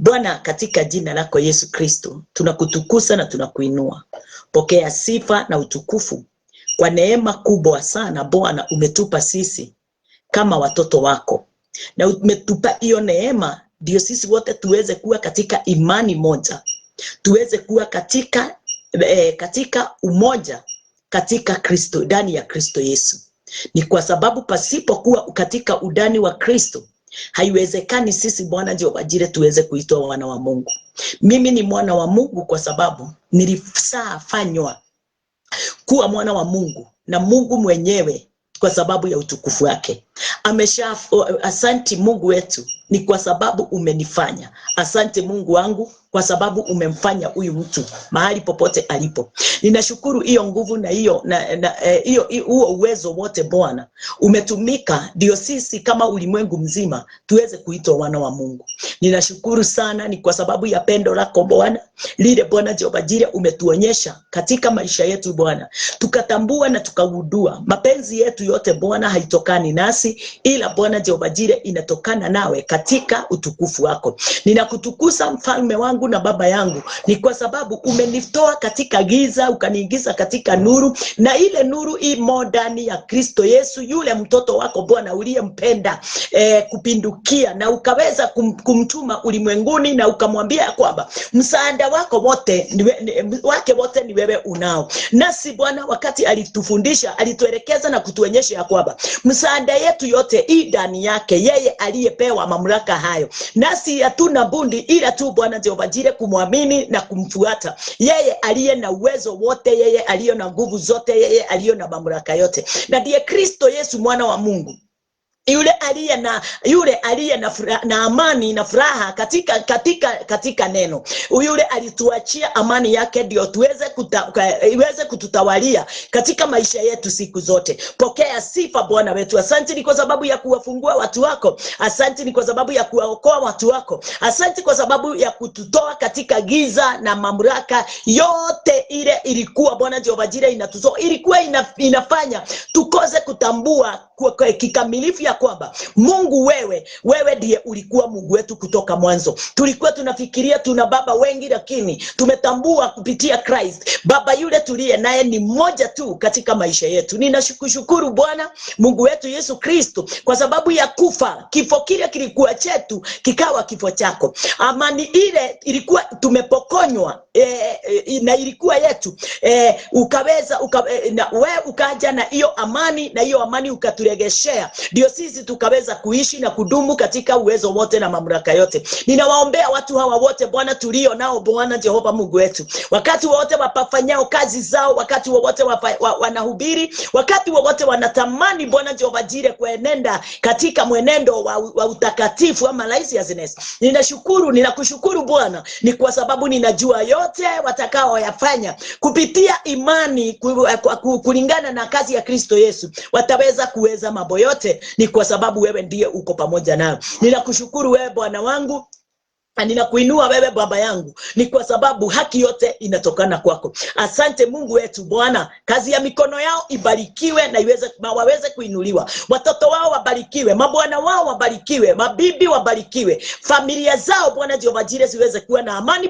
Bwana, katika jina lako Yesu Kristo, tunakutukuza na tunakuinua. Pokea sifa na utukufu kwa neema kubwa sana Bwana umetupa sisi kama watoto wako. Na umetupa hiyo neema ndio sisi wote tuweze kuwa katika imani moja. Tuweze kuwa katika umoja katika Kristo, ndani ya Kristo Yesu. Ni kwa sababu pasipokuwa katika udani wa Kristo, haiwezekani sisi Bwana Jehova Jireh tuweze kuitwa wana wa Mungu. Mimi ni mwana wa Mungu kwa sababu nilifanywa kuwa mwana wa Mungu na Mungu mwenyewe kwa sababu ya utukufu wake. Asante Mungu wetu, ni kwa sababu umenifanya. Asante Mungu wangu kwa sababu umemfanya huyu mtu mahali popote alipo. Ninashukuru hiyo nguvu na hiyo huo uwezo wote Bwana umetumika ndio sisi kama ulimwengu mzima tuweze kuitwa wana wa Mungu. Ninashukuru sana, ni kwa sababu ya pendo lako Bwana lile Bwana Jehova Jireh umetuonyesha katika maisha yetu Bwana. Tukatambua na tukagundua mapenzi yetu yote Bwana haitokani nasi, ila Bwana Jehova Jireh inatokana nawe katika utukufu wako. Ninakutukuza mfalme wangu na baba yangu, ni kwa sababu umenitoa katika giza ukaniingiza katika nuru, na ile nuru imo ndani ya Kristo Yesu, yule mtoto wako Bwana uliyempenda kupindukia, na ukaweza kumtuma ulimwenguni, na ukamwambia kwamba msaada wako wote ni wewe unao. Nasi Bwana wakati alitufundisha, alituelekeza na kutuonyesha ya kwamba msaada yetu yote ndani yake yeye aliyepewa mamlaka hayo. Nasi hatuna bundi ila tu Bwana Jehova Jireh kumwamini na kumfuata yeye aliye na uwezo wote, yeye aliye na nguvu zote, yeye aliye na mamlaka yote, na ndiye Kristo Yesu mwana wa Mungu, yule aliye na amani na furaha katika neno. Yule alituachia amani yake ndio iweze kututawalia katika maisha yetu siku zote. Pokea sifa Bwana wetu. Asante ni kwa sababu ya kuwafungua watu wako. Asante ni kwa sababu ya kuwaokoa watu wako. Asante kwa sababu ya kututoa katika giza na mamlaka yote ile ilikuwa Bwana Jehova Jireh inatuzoa, ilikuwa inafanya tukose kutambua kwa kikamilifu ya kwamba Mungu wewe ndiye ulikuwa Mungu wetu kutoka mwanzo. Tulikuwa tunafikiria tuna baba wengi, lakini tumetambua kupitia Christ baba yule tuliye naye ni mmoja tu katika maisha yetu. Ninashukuru Bwana Mungu wetu Yesu Kristo kwa sababu ya kufa. Kifo kile kilikuwa chetu kikawa kifo chako. Amani ile ilikuwa tumepokonywa na ilikuwa yetu, wewe ukaja na hiyo amani, na hiyo amani ukaturegeshea, ndio sisi tukaweza kuishi na kudumu katika uwezo wote na mamlaka yote. Ninawaombea watu hawa wote Bwana tulio nao Bwana Jehova Mungu wetu, wakati wote wapafanyao kazi zao, wakati wote wanahubiri, wakati wote wanatamani Bwana Jehova Jireh kuenenda katika mwenendo wa utakatifu ama righteousness. Ninakushukuru Bwana, ni kwa sababu ninajua yote watakao yafanya kupitia imani kulingana na kazi ya Kristo Yesu wataweza kuweza mambo yote, ni kwa sababu wewe ndiye uko pamoja nao. Ninakushukuru wewe Bwana wangu, ninakuinua wewe baba yangu, ni kwa sababu haki yote inatokana kwako. Asante Mungu wetu Bwana, kazi ya mikono yao ibarikiwe na waweze kuinuliwa. Watoto wao wabarikiwe, mabwana wao wabarikiwe, mabibi wabarikiwe, familia zao Bwana Jehova Jireh ziweze kuwa na amani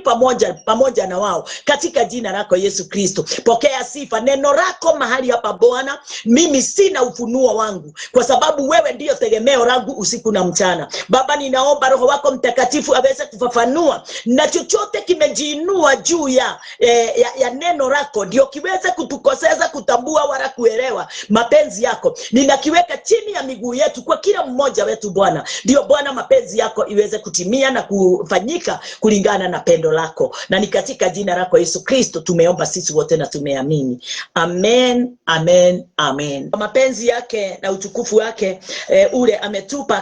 pamoja na wao katika jina lako Yesu Kristo. Pokea sifa. Neno lako mahali hapa Bwana, mimi sina ufunuo wangu kwa sababu wewe ndio tegemeo langu usiku na mchana. Baba, ninaomba Roho wako Mtakatifu aweze kufafanua, na chochote kimejiinua juu ya neno lako ndio kiweze kutukoseza kutambua wala kuelewa mapenzi yako. Ninakiweka chini ya miguu yetu kwa kila mmoja wetu Bwana, ndio Bwana mapenzi yako iweze kutimia na kufanyika kulingana na pendo lako, na ni katika jina lako Yesu Kristo tumeomba sisi wote na tumeamini. Amen, amen, amen. Mapenzi yake na utukufu wake ule ametupa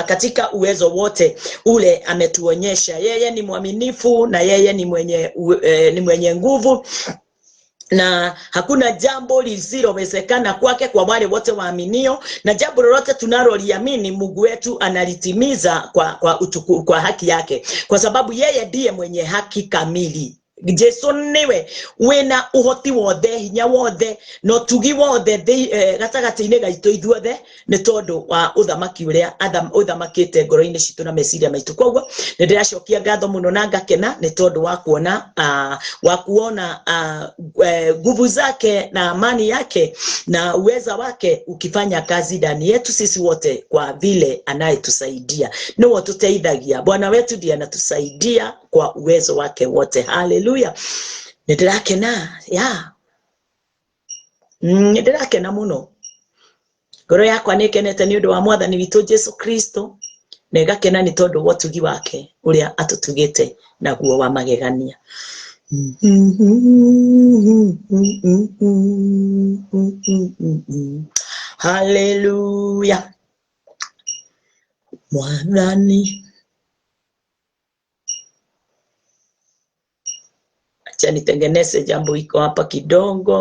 katika uwezo wote ule ametuonyesha. Yeye ni mwaminifu na yeye ni mwenye nguvu, na hakuna jambo lisilowezekana kwake kwa wale wote waaminio, na jambo lolote tunaloliamini Mungu wetu analitimiza kwa haki yake, kwa sababu yeye ndiye mwenye haki kamili. Jesu niwe wena uhoti wothe hinya wothe no tugi wothe gatagati-ini gaitu ithuothe ni tondu wa uthamaki uria uthamakite ngoro-ini citu na meciria maitu. Koguo ni ndiracokia ngatho muno na ngakena ni tondu wa kuona nguvu zake na amani yake na uweza wake ukifanya kazi ndani yetu sisi wote, kwa vile anayetusaidia no tuteithagia. Bwana wetu ndiye anatusaidia kwa uwezo wake wote. Haleluya. Ndirakena ndirakena muno. Ngoro yakwa nikenete ni undu wa mwathani witu Jesu Kristo, na igakena ni tondu wa utugi wake uria atutugite naguo wa magegania. Haleluya. Mwathani, acha nitengeneze jambo iko hapa kidogo,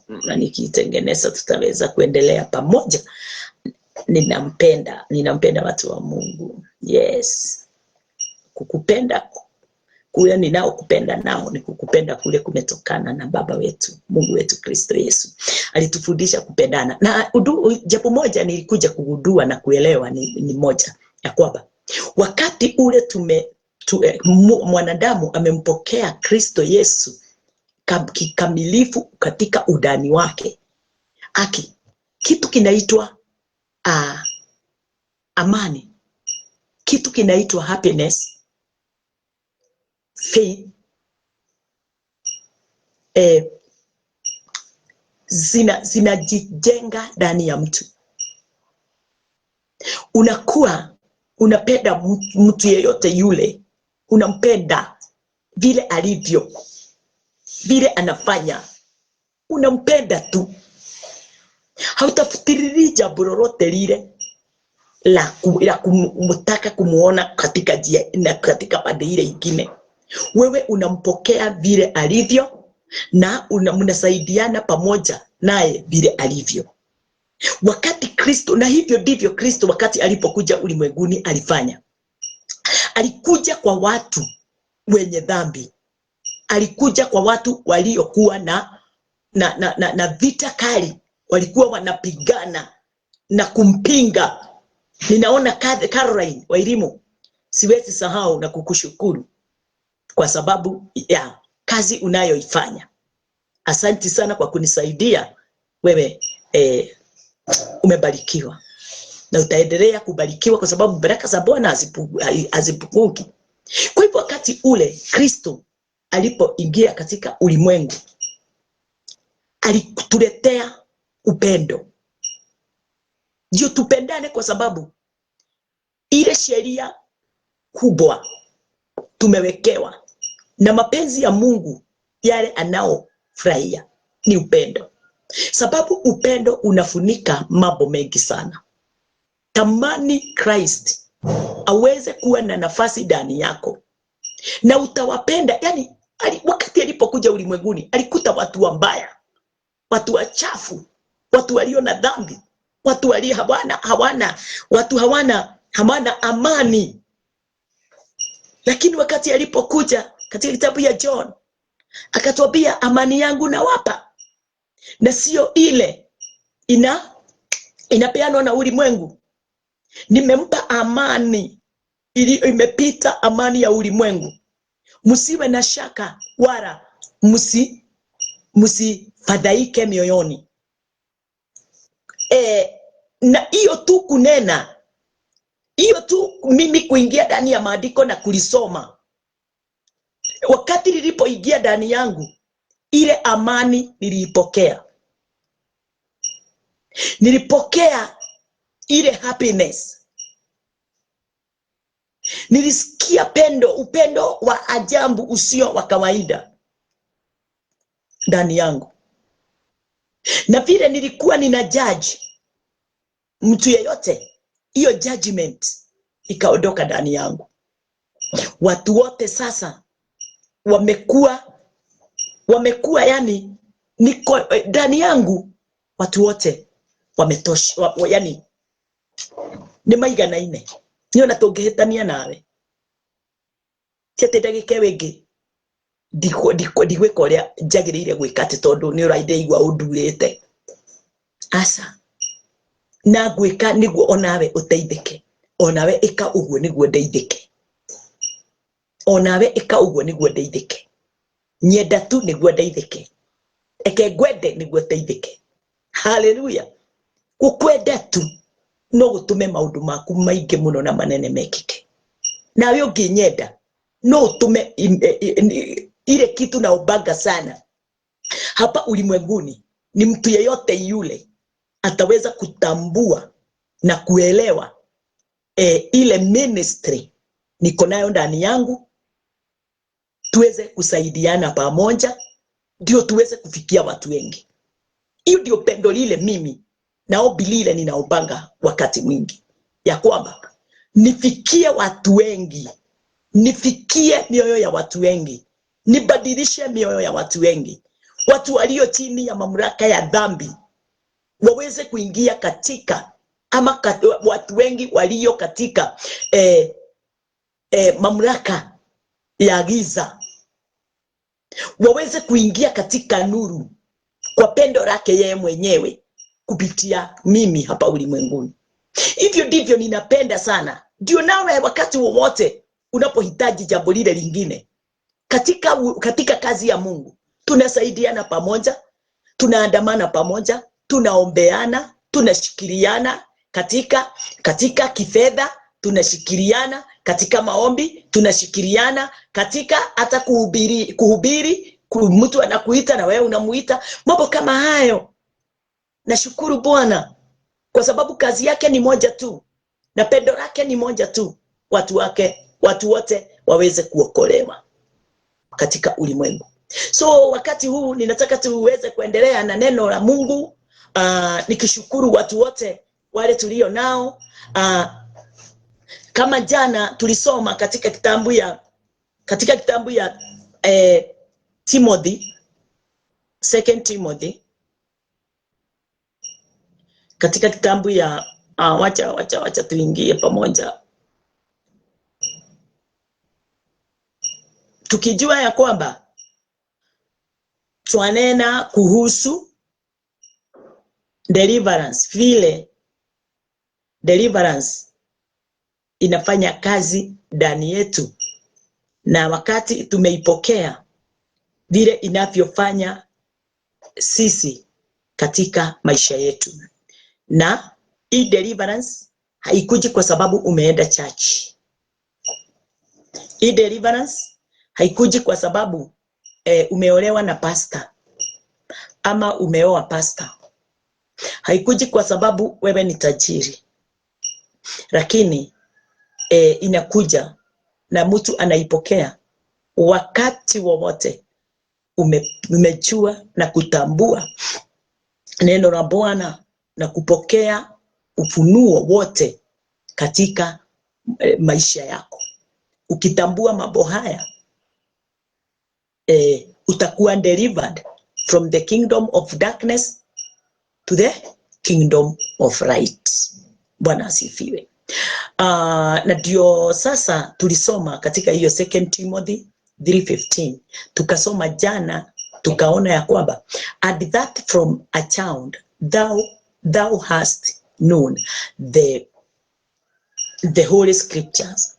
na nikitengeneza tutaweza kuendelea pamoja. Ninampenda watu wa Mungu. Yes. Kukupenda kule ninao kupenda nao ni kukupenda kule kumetokana na Baba wetu, Mungu wetu Kristo Yesu. Alitufundisha kupendana. Na jambo moja nilikuja kugundua na kuelewa ni moja ya kwamba wakati ule mwanadamu amempokea Kristo Yesu kikamilifu katika udani wake, kitu kinaitwa amani, kitu kinaitwa happiness, faith, zinajijenga ndani ya mtu. Unakuwa unapenda mtu yeyote yule, unampenda vile alivyo, vile anafanya, unampenda tu. Hautafikirii jambo lolote lile la kumtaka kumuona katika njia na katika pande ile nyingine. Wewe unampokea vile alivyo na mnasaidiana pamoja naye vile alivyo. Wakati Kristo, na hivyo ndivyo Kristo wakati alipokuja ulimwenguni alifanya. Alikuja kwa watu wenye dhambi. Alikuja kwa watu waliokuwa na vita kali, walikuwa wanapigana na kumpinga. Ninaona Caroline Wairimu, siwezi sahau na kukushukuru kwa sababu ya kazi unayoifanya. Asante sana kwa kunisaidia. Wewe umebarikiwa na utaendelea kubarikiwa kwa sababu baraka za Bwana hazipunguki. Kwa hivyo wakati ule Kristo alipoingia katika ulimwengu, alituletea upendo. Ndio tupendane, kwa sababu ile sheria kubwa tumewekewa na mapenzi ya Mungu, yale anaofurahia ni upendo. Sababu upendo unafunika mambo mengi sana. Tamani Christ aweze kuwa na nafasi ndani yako na utawapenda. Yani wakati alipokuja ulimwenguni alikuta watu wabaya, watu wachafu, watu walio na dhambi, watu walio hawana amani. Lakini wakati alipokuja katika kitabu ya John akatuambia, amani yangu nawapa, na sio ile inapeanwa na ulimwengu. Nimempa amani imepita amani ya ulimwengu. Msiwe na shaka wala msifadhaike mioyoni. Na hiyo tu kunena, hiyo tu mimi kuingia ndani ya maandiko na kulisoma, wakati nilipoingia ndani yangu, ile amani niliipokea. Nilipokea ile happiness. Nilisikia upendo wa ajabu usio wa kawaida ndani yangu. Na vile nilikuwa nina judge mtu yeyote, hiyo judgment ikaondoka ndani yangu. Watu wote sasa wamekuwa yani niko ndani yangu, watu wote wametosha, yani ni maiganaine. Niona tungehitania nawe tete ndagika wingi ndigwe koria jagirire gwikate tondu ni uraide igwa undurite asa na gwika niguo onawe uteithike onawe ika uguo niguo ndeithike onawe ika uguo niguo ndeithike nyenda tu niguo ndeithike eke gwende niguo teithike haleluya gukwenda tu no gutume maundu maku maingi muno na manene mekike nawe unginyenda no utume ile kitu na ubanga sana hapa ulimwenguni. Ni mtu yeyote yule ataweza kutambua na kuelewa ile ministry niko nayo ndani yangu, tuweze kusaidiana pamoja ndio tuweze kufikia watu wengi. Hiyo ndio pendo lile mimi naombi lile ninaopanga wakati mwingi, ya kwamba nifikie watu wengi, nifikie mioyo ya watu wengi, nibadilishe mioyo ya watu wengi. Watu walio chini ya mamlaka ya dhambi waweze kuingia katika watu wengi walio katika mamlaka ya giza waweze kuingia katika nuru kwa pendo lake yeye mwenyewe kupitia mimi hapa ulimwenguni. Hivyo ndivyo ninapenda sana. Ndio nawe wakati wowote unapohitaji jambo lile lingine katika kazi ya Mungu, tunasaidiana pamoja, tunaandamana pamoja, tunaombeana, tunashikiliana katika kifedha, tunashikiliana katika maombi, tunashikiliana katika hata kuhubiri, mtu anakuita na wewe unamuita, mambo kama hayo. Nashukuru Bwana kwa sababu kazi yake ni moja tu na pendo lake ni moja tu, watu wote waweze kuokolewa katika ulimwengu. So wakati huu ninataka tuweze kuendelea na neno la Mungu, nikishukuru watu wote wale tulio nao. Kama jana tulisoma katika kitabu ya Timothy, 2 Timothy, katika kitabu ya wacha tuingie pamoja, tukijua ya kwamba twanena kuhusu deliverance, vile deliverance inafanya kazi ndani yetu, na wakati tumeipokea vile inavyofanya sisi katika maisha yetu. Na hii deliverance haikuji kwa sababu umeenda church. Hii deliverance haikuji kwa sababu umeolewa na pastor ama umeoa pastor. Haikuji kwa sababu wewe ni tajiri. Lakini inakuja na mtu anaipokea wakati wowote umejua na kutambua neno la Bwana na kupokea ufunuo wote katika maisha yako. Ukitambua mambo haya, utakuwa delivered from the kingdom of darkness to the kingdom of light. Bwana asifiwe. Na ndio sasa tulisoma katika hiyo 2 Timothy 3:15. Tukasoma jana, tukaona ya kwamba at that from a child thou hast known the holy scriptures,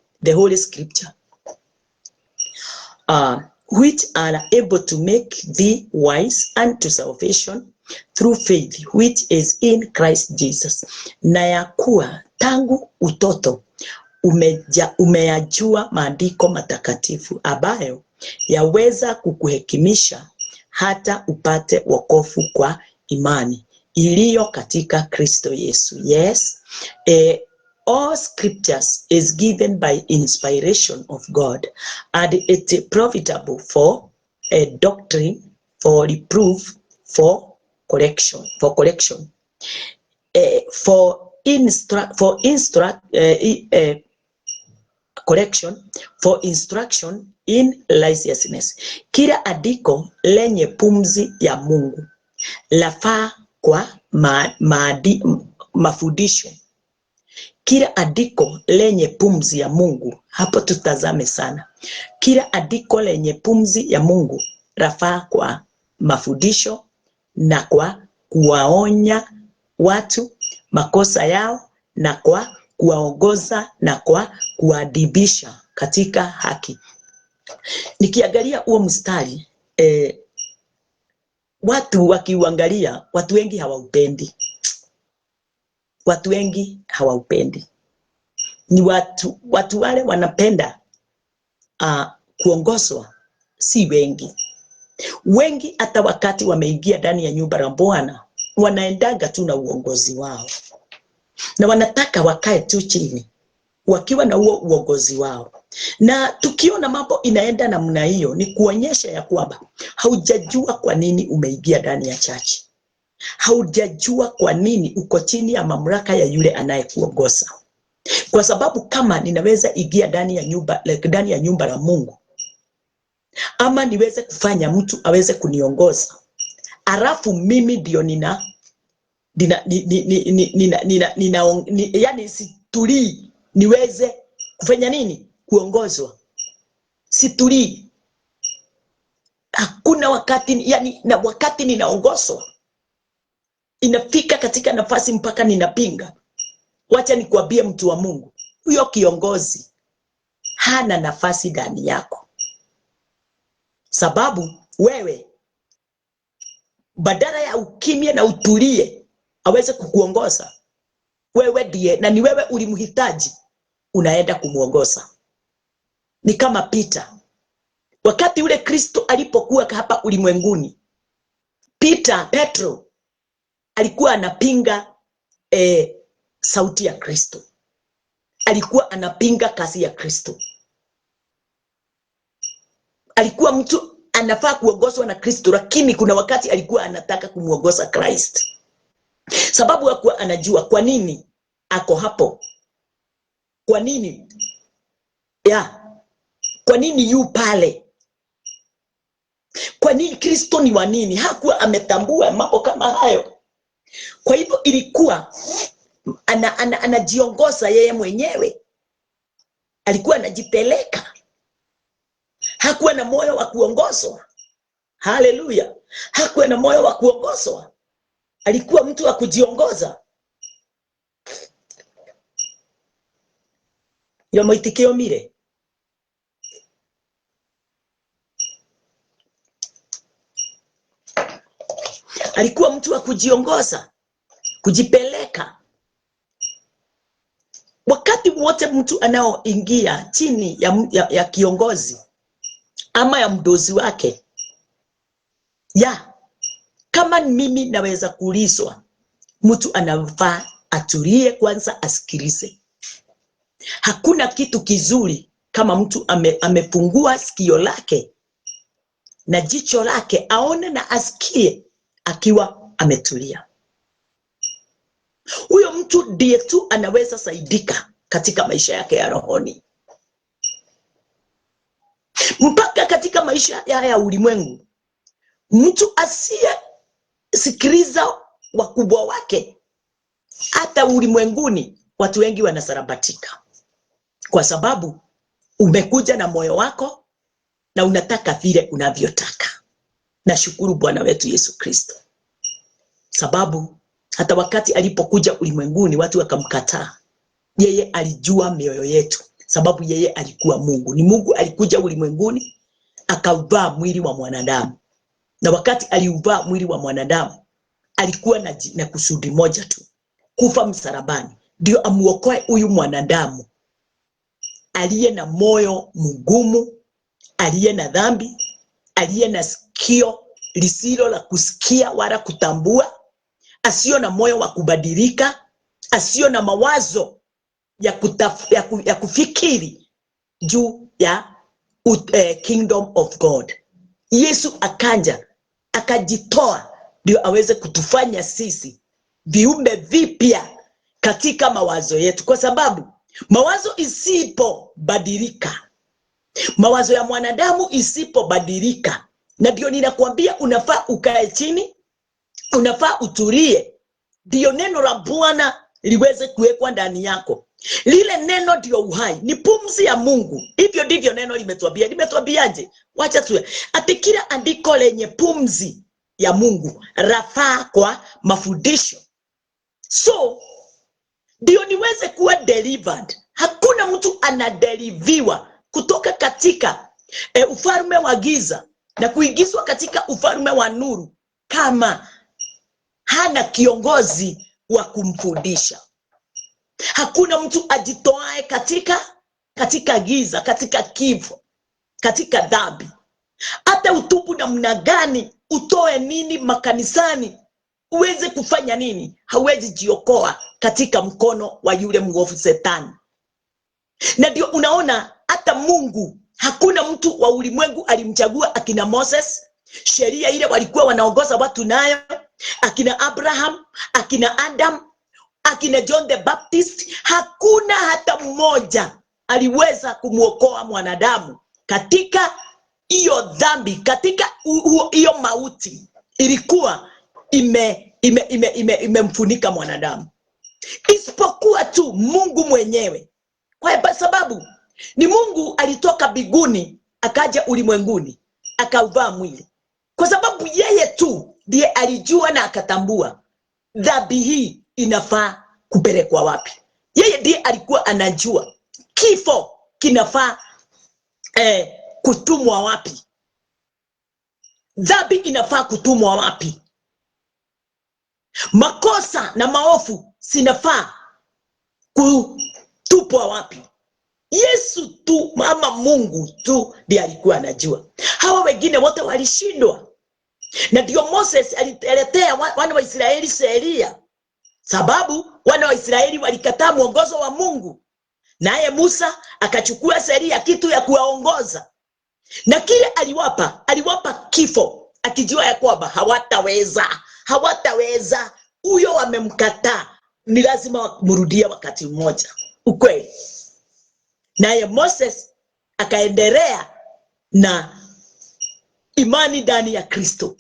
which are able to make thee wise unto salvation through faith which is in Christ Jesus. Na ya kuwa tangu utoto umeyajua maandiko matakatifu ambayo yaweza kukuhekimisha hata upate wokovu kwa imani iliyo katika Kristo Yesu. Yes, all scriptures is given by inspiration of God, and it is profitable for doctrine, for reproof, for correction, for instruction in righteousness. Kila andiko lenye pumzi ya Mungu lafaa kwa mafundisho, kila andiko lenye pumzi ya Mungu, hapo tutazame sana. Kila andiko lenye pumzi ya Mungu rafaa kwa mafundisho na kwa kuwaonya watu makosa yao na kwa kuwaongoza na kwa kuadibisha katika haki. Nikiangalia huo mstari, watu wakiuangalia, watu wengi hawaupendi. Watu wengi hawaupendi. Ni watu wale wanapenda kuongozwa, si wengi. Wengi hata wakati wameingia ndani ya nyumba la Bwana, wanaendaga tu na uongozi wao. Na wanataka wakae tu chini wakiwa na huo uongozi wao. Na tukiona mambo inaenda namna hiyo, ni kuonyesha ya kwamba haujajua kwa nini umeingia ndani ya church. Haujajua kwa nini uko chini ya mamlaka ya yule anayekuongoza. Kwa sababu kama ninaweza ingia ndani ya nyumba la Mungu, ama niweze kufanya mtu aweze kuniongoza, alafu mimi ndio yani situlii niweze kufanya nini? Kuongozwa. Situlii. Hakuna wakati, yani na wakati ninaongozwa, inafika katika nafasi mpaka ninapinga. Wacha nikuambie mtu wa Mungu, huyo kiongozi hana nafasi ndani yako. Sababu wewe badala ya ukimye na utulie aweze kukuongoza, wewe ndiye, na ni wewe ulimhitaji, unaenda kumuongoza. Ni kama Peter. Wakati ule Kristo alipokuwa hapa ulimwenguni, Petro alikuwa anapinga sauti ya Kristo. Alikuwa anapinga kazi ya Kristo. Alikuwa mtu anafaa kuongozwa na Kristo, lakini kuna wakati alikuwa anataka kumuongoza Christ. Sababu hakuwa anajua kwa nini ako hapo. Kwa nini? Kwa nini yu pale? Kwa nini Kristo ni wa nini? Hakuwa ametambua mambo kama hayo. Kwa hivyo ilikuwa anajiongoza yeye mwenyewe. Alikuwa anajipeleka. Hakuwa na moyo wa kuongozwa. Haleluya. Hakuwa na moyo wa kuongozwa. Alikuwa mtu wa kujiongoza. Yo mwitikio mire. Alikuwa mtu wa kujiongoza, kujipeleka. Wakati wote mtu anaoingia chini ya kiongozi ama ya mdozi wake, kama mimi naweza kuulizwa, mtu anafaa atulie kwanza, asikilize. Hakuna kitu kizuri kama mtu amefungua sikio lake na jicho lake, aone na asikie akiwa ametulia. Huyo mtu ndiye tu anaweza saidika katika maisha yake ya rohoni. Mpaka katika maisha ya ulimwengu, mtu asiye sikiliza wakubwa wake, hata ulimwenguni watu wengi wanasarabatika. Kwa sababu umekuja na moyo wako na unataka vile unavyotaka. Nashukuru Bwana wetu Yesu Kristo. Sababu hata wakati alipokuja ulimwenguni watu wakamkataa, yeye alijua mioyo yetu. Sababu yeye alikuwa Mungu. Ni Mungu alikuja ulimwenguni akauvaa mwili wa mwanadamu. Na wakati aliuvaa mwili wa mwanadamu, alikuwa na kusudi moja tu, kufa msalabani ndio amuokoe huyu mwanadamu aliye na moyo mgumu, aliye na dhambi, aliye na sikio lisilo la kusikia wala kutambua, asio na moyo wa kubadilika, asio na mawazo ya kufikiri juu ya kingdom of God. Yesu akanja, akajitoa ndio aweze kutufanya sisi viumbe vipya katika mawazo yetu. Kwa sababu mawazo isipobadilika, mawazo ya mwanadamu isipobadilika, na ndio ninakwambia unafaa ukae chini, unafaa utulie, ndio neno la Bwana liweze kuwekwa ndani yako. Lile neno ndio uhai, ni pumzi ya Mungu. Hivyo ndivyo neno limetuambia. Limetuambiaje? Wacha tu ati kila andiko lenye pumzi ya Mungu rafaa kwa mafundisho. So ndio niweze kuwa delivered. Hakuna mtu anadeliviwa kutoka katika ufalme wa giza na kuingizwa katika ufalme wa nuru kama hana kiongozi wa kumfundisha. Hakuna mtu ajitoae katika giza, katika kifo, katika dhambi. Hata utubu namna gani, utoe nini makanisani, uweze kufanya nini, hawezi jiokoa katika mkono wa yule mwovu Shetani. Na ndio unaona hata Mungu, hakuna mtu wa ulimwengu alimchagua akina Moses, sheria ile walikuwa wanaongoza watu nayo, akina Abraham, akina Adam, akina John the Baptist. Hakuna hata mmoja aliweza kumuokoa mwanadamu katika hiyo dhambi, katika hiyo mauti ilikuwa imemfunika mwanadamu, isipokuwa tu Mungu mwenyewe. Kwa sababu ni Mungu alitoka mbinguni akaja ulimwenguni akauvaa mwili, kwa sababu yeye tu ndiye alijua na akatambua dhambi hii inafaa kupelekwa wapi. Yeye ndiye alikuwa anajua kifo kinafaa kutumwa wapi, dhambi inafaa kutumwa wapi, makosa na maovu sinafaa kutupwa wapi. Yesu tu, mama Mungu tu ndiye alikuwa anajua. Hawa wengine wote walishindwa. Na ndio Moses aliletea wana wa Israeli sheria, sababu wana wa Israeli walikataa mwongozo wa Mungu. Naye Musa akachukua sheria, kitu ya kuwaongoza. Na kile aliwapa kifo, akijua ya kwamba hawataweza. Huyo wamemkataa, ni lazima mrudia wakati mmoja. Ukweli. Naye Moses akaendelea na imani ndani ya Kristo,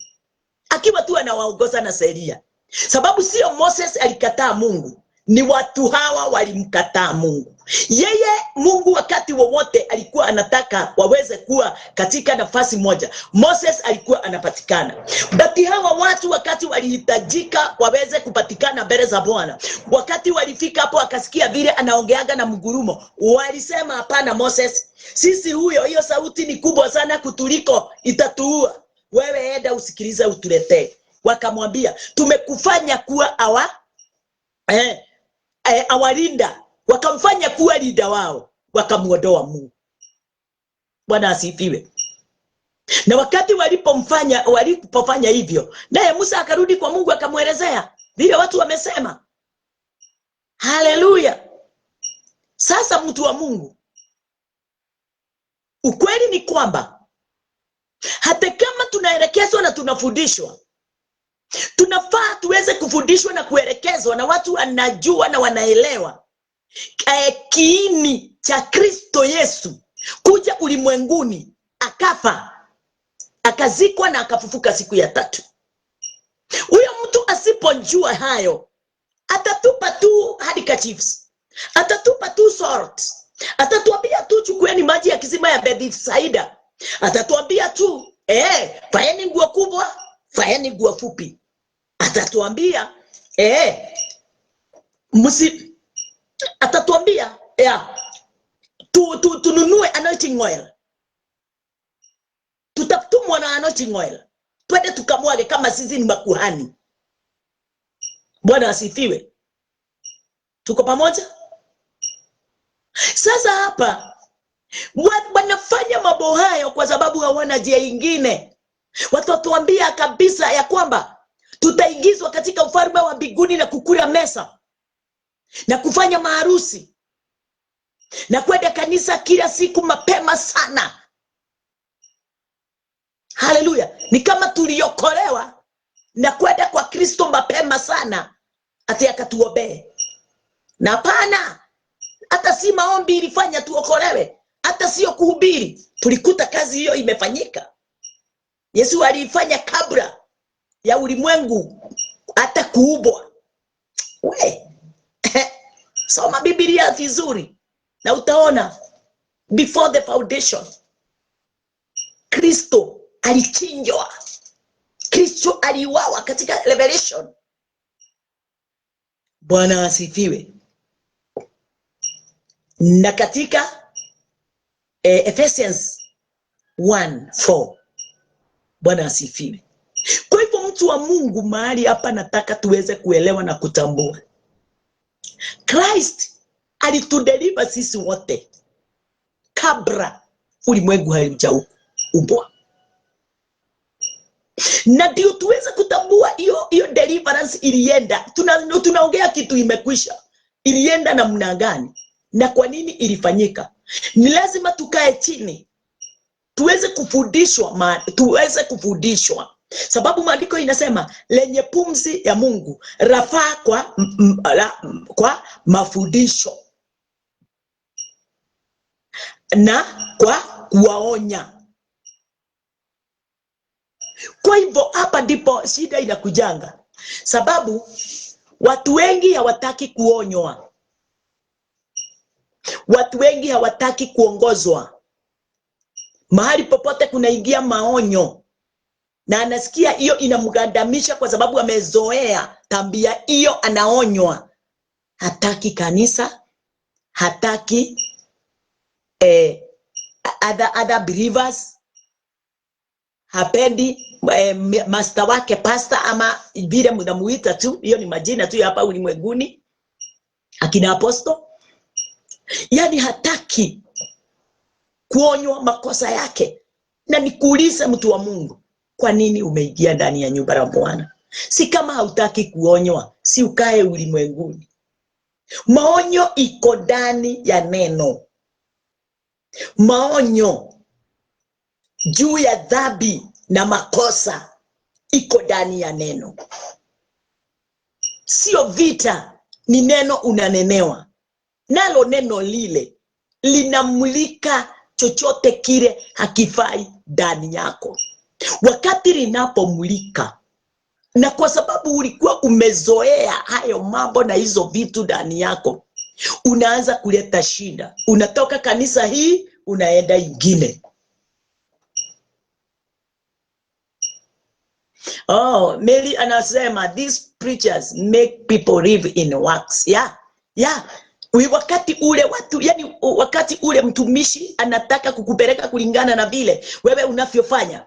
akiwa tu anawaongoza na sheria. Sababu sio Moses alikataa Mungu, ni watu hawa walimkataa Mungu. Yeye Mungu wakati wowote alikuwa anataka waweze kuwa katika nafasi moja, Moses alikuwa anapatikana. Bati hawa watu wakati walihitajika waweze kupatikana mbele za Bwana, wakati walifika hapo akasikia vile anaongeaga na mgurumo, walisema hapana Moses, sisi hiyo sauti ni kubwa sana kutuliko, itatuua. Wewe enda usikilize utuletee. Wakamwambia tumekufanya kuwa awalinda, wakamfanya kuwa linda wao, wakamuondoa Mungu. Bwana asifiwe. Na wakati walipofanya hivyo, naye Musa akarudi kwa Mungu akamuelezea vile watu wamesema. Haleluya. Sasa mtu wa Mungu, ukweli ni kwamba hata kama tunaelekezwa na tunafundishwa, tunafaa tuweze kufundishwa na kuelekezwa na watu wanajua na wanaelewa kiini cha Kristo Yesu kuja ulimwenguni, akafa, akazikwa na akafufuka siku ya tatu. Huyo mtu asipojua hayo, atatupa tu handkerchiefs, atatupa tu salt, atatuambia tu chukueni maji ya kisima ya Bethsaida, atatuambia tu faeni nguo kubwa, faeni nguo fupi, atatuambia atatuambia tununue anointing oil, tutatumwa na anointing oil, twende tukamwage kama sisi ni makuhani. Bwana asifiwe. Tuko pamoja? Sasa hapa wanafanya mambo hayo kwa sababu hawana njia nyingine. Watatuambia kabisa ya kwamba tutaingizwa katika ufalme wa mbinguni na kukula mesa na kufanya maharusi na kwenda kanisa kila siku mapema sana. Haleluya. Ni kama tuliokolewa na kwenda kwa Kristo mapema sana ati akatuombee. Na hapana, hata si maombi ilifanya tuokolewe, hata sio kuhubiri. Tulikuta kazi hiyo imefanyika. Yesu alifanya kabla ya ulimwengu hata kuubwa. Soma Biblia vizuri na utaona before the foundation Kristo alichinjwa, Kristo aliuawa katika Revelation. Bwana asifiwe. Na katika Ephesians 1:4 Bwana asifiwe. Kwa hivyo mtu wa Mungu, mahali hapa nataka tuweze kuelewa na kutambua Christ alitudeliver sisi wote kabla ulimwengu haujaumbwa, na ndio tuweze kutambua hiyo deliverance ilienda. Tunaongea kitu imekwisha, ilienda namna gani na kwa nini ilifanyika. Ni lazima tukae chini tuweze kufundishwa, sababu maandiko inasema lenye pumzi ya Mungu rafaa kwa mafundisho na kwa kuwaonya. Kwa hivyo hapa ndipo shida inakujanga, sababu watu wengi hawataki kuonywa, watu wengi hawataki kuongozwa. Mahali popote kunaingia maonyo na anasikia hiyo inamgandamisha, kwa sababu amezoea tabia hiyo, anaonywa. Hataki kanisa, hataki other believers, hapendi master wake pastor, ama vile mnamuita tu, hiyo ni majina tu hapa ulimwenguni, akina apostle. Yani hataki kuonywa makosa yake. Na nikuulize mtu wa Mungu, kwa nini umeingia ndani ya nyumba ya Bwana? Si kama hautaki kuonywa, si ukae ulimwenguni. Maonyo iko ndani ya neno. Maonyo juu ya dhambi na makosa iko ndani ya neno. Sio vita, ni neno unanenewa. Nalo neno lile linamulika chochote kile hakifai ndani yako. Wakati linapomulika, na kwa sababu ulikuwa umezoea hayo mambo na hizo vitu ndani yako, unaanza kuleta shida. Unatoka kanisa hii unaenda ingine. Mary anasema these preachers make people live in works. Wakati ule watu, yani wakati ule mtumishi anataka kukupeleka kulingana na vile wewe unavyofanya,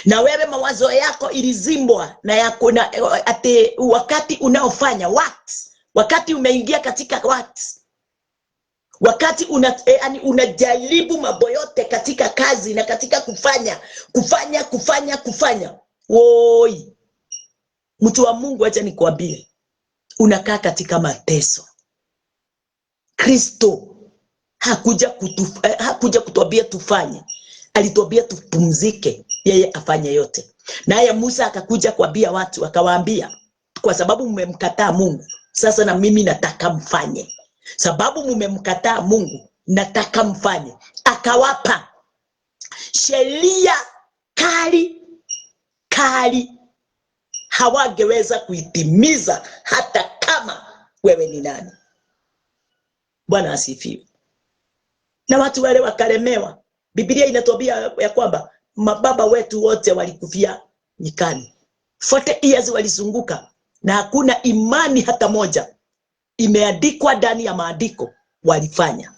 na wewe mawazo yako ilizimbwa na yako na ate wakati unaofanya works, wakati umeingia katika works, wakati unajaribu mambo yote katika kazi na katika kufanya. Woi, mtu wa Mungu, acha nikwambie, unakaa katika mateso. Kristo hakuja kutuambia tufanye, alituambia tupumzike, yeye afanye yote. Naye Musa akakuja kuambia watu, akawaambia, kwa sababu mmemkataa Mungu, sasa na mimi nataka mfanye. Sababu mmemkataa Mungu, nataka mfanye. Akawapa sheria kali hawangeweza kuitimiza hata kama wewe ni nani. Bwana asifiwe. Na watu wale wakalemewa. Biblia inatuambia ya kwamba mababa wetu wote walikufia nyikani. 40 years walizunguka na hakuna imani hata moja imeandikwa ndani ya maandiko walifanya.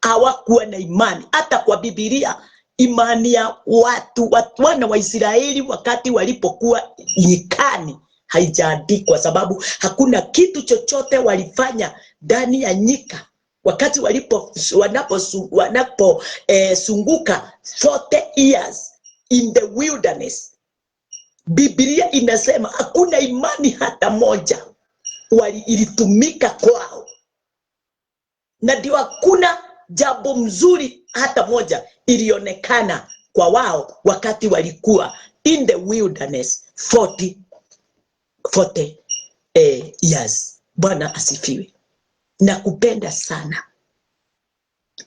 Hawakuwa na imani. Hata kwa Biblia imani ya wana wa Israeli wakati walipokuwa nyikani haijaandikwa, sababu hakuna kitu chochote walifanya ndani ya nyika wakati wanaposunguka 40 years in the wilderness. Biblia inasema hakuna imani hata moja ilitumika kwao, na ndio hakuna jambo mzuri hata moja ilionekana kwa wao wakati walikuwa in the wilderness 40 years. Bwana asifiwe. Na kupenda sana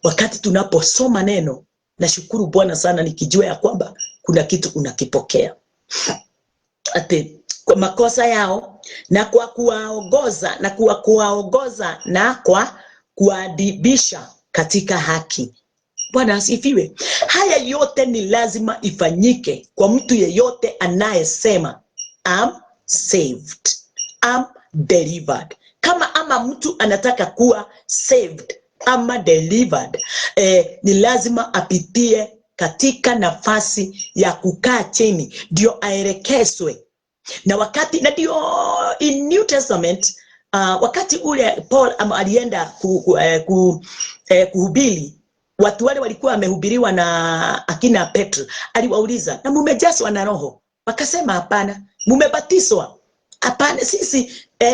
wakati tunaposoma neno, na shukuru Bwana sana nikijua ya kwamba kuna kitu unakipokea. Ate kwa makosa yao na kwa kuwaongoza na kwa kuadibisha katika haki. Bwana asifiwe. Haya yote ni lazima ifanyike kwa mtu yeyote anayesema I'm saved, I'm delivered. Ama mtu anataka kuwa saved ama delivered, ni lazima apitie katika nafasi ya kukaa chini ndio aelekezwe. Na ndio in New Testament, wakati ule Paul alienda kuhubiri, watu wale walikuwa wamehubiriwa na akina Petro, aliwauliza, na mumejazwa na Roho? Wakasema hapana. Mumebatizwa? Hapana, sisi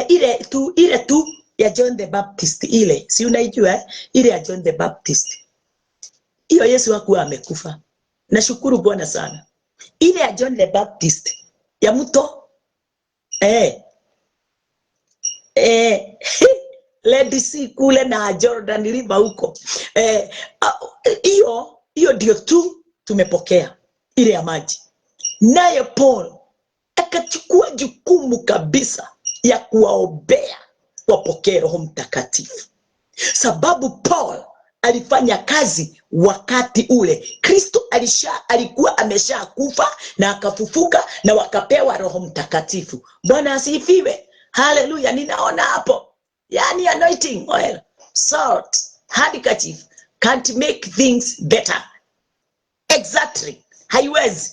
ile tu ya John the Baptist, ile si unaijua ile ya John the Baptist. Hiyo Yesu hakuwa amekufa. Nashukuru Bwana sana. Ile ya John the Baptist ya mto Red Sea kule na Jordan River huko, hiyo ndio tu tumepokea, ile ya maji. Naye Paul akachukua jukumu kabisa ya kuwaombea wapokee Roho Mtakatifu, sababu Paul alifanya kazi wakati ule Kristo alikuwa amesha kufa na akafufuka na wakapewa Roho Mtakatifu. Bwana asifiwe. Haleluya. Ninaona hapo, yani anointing oil, salt, handkerchief can't make things better. Exactly. Haiwezi.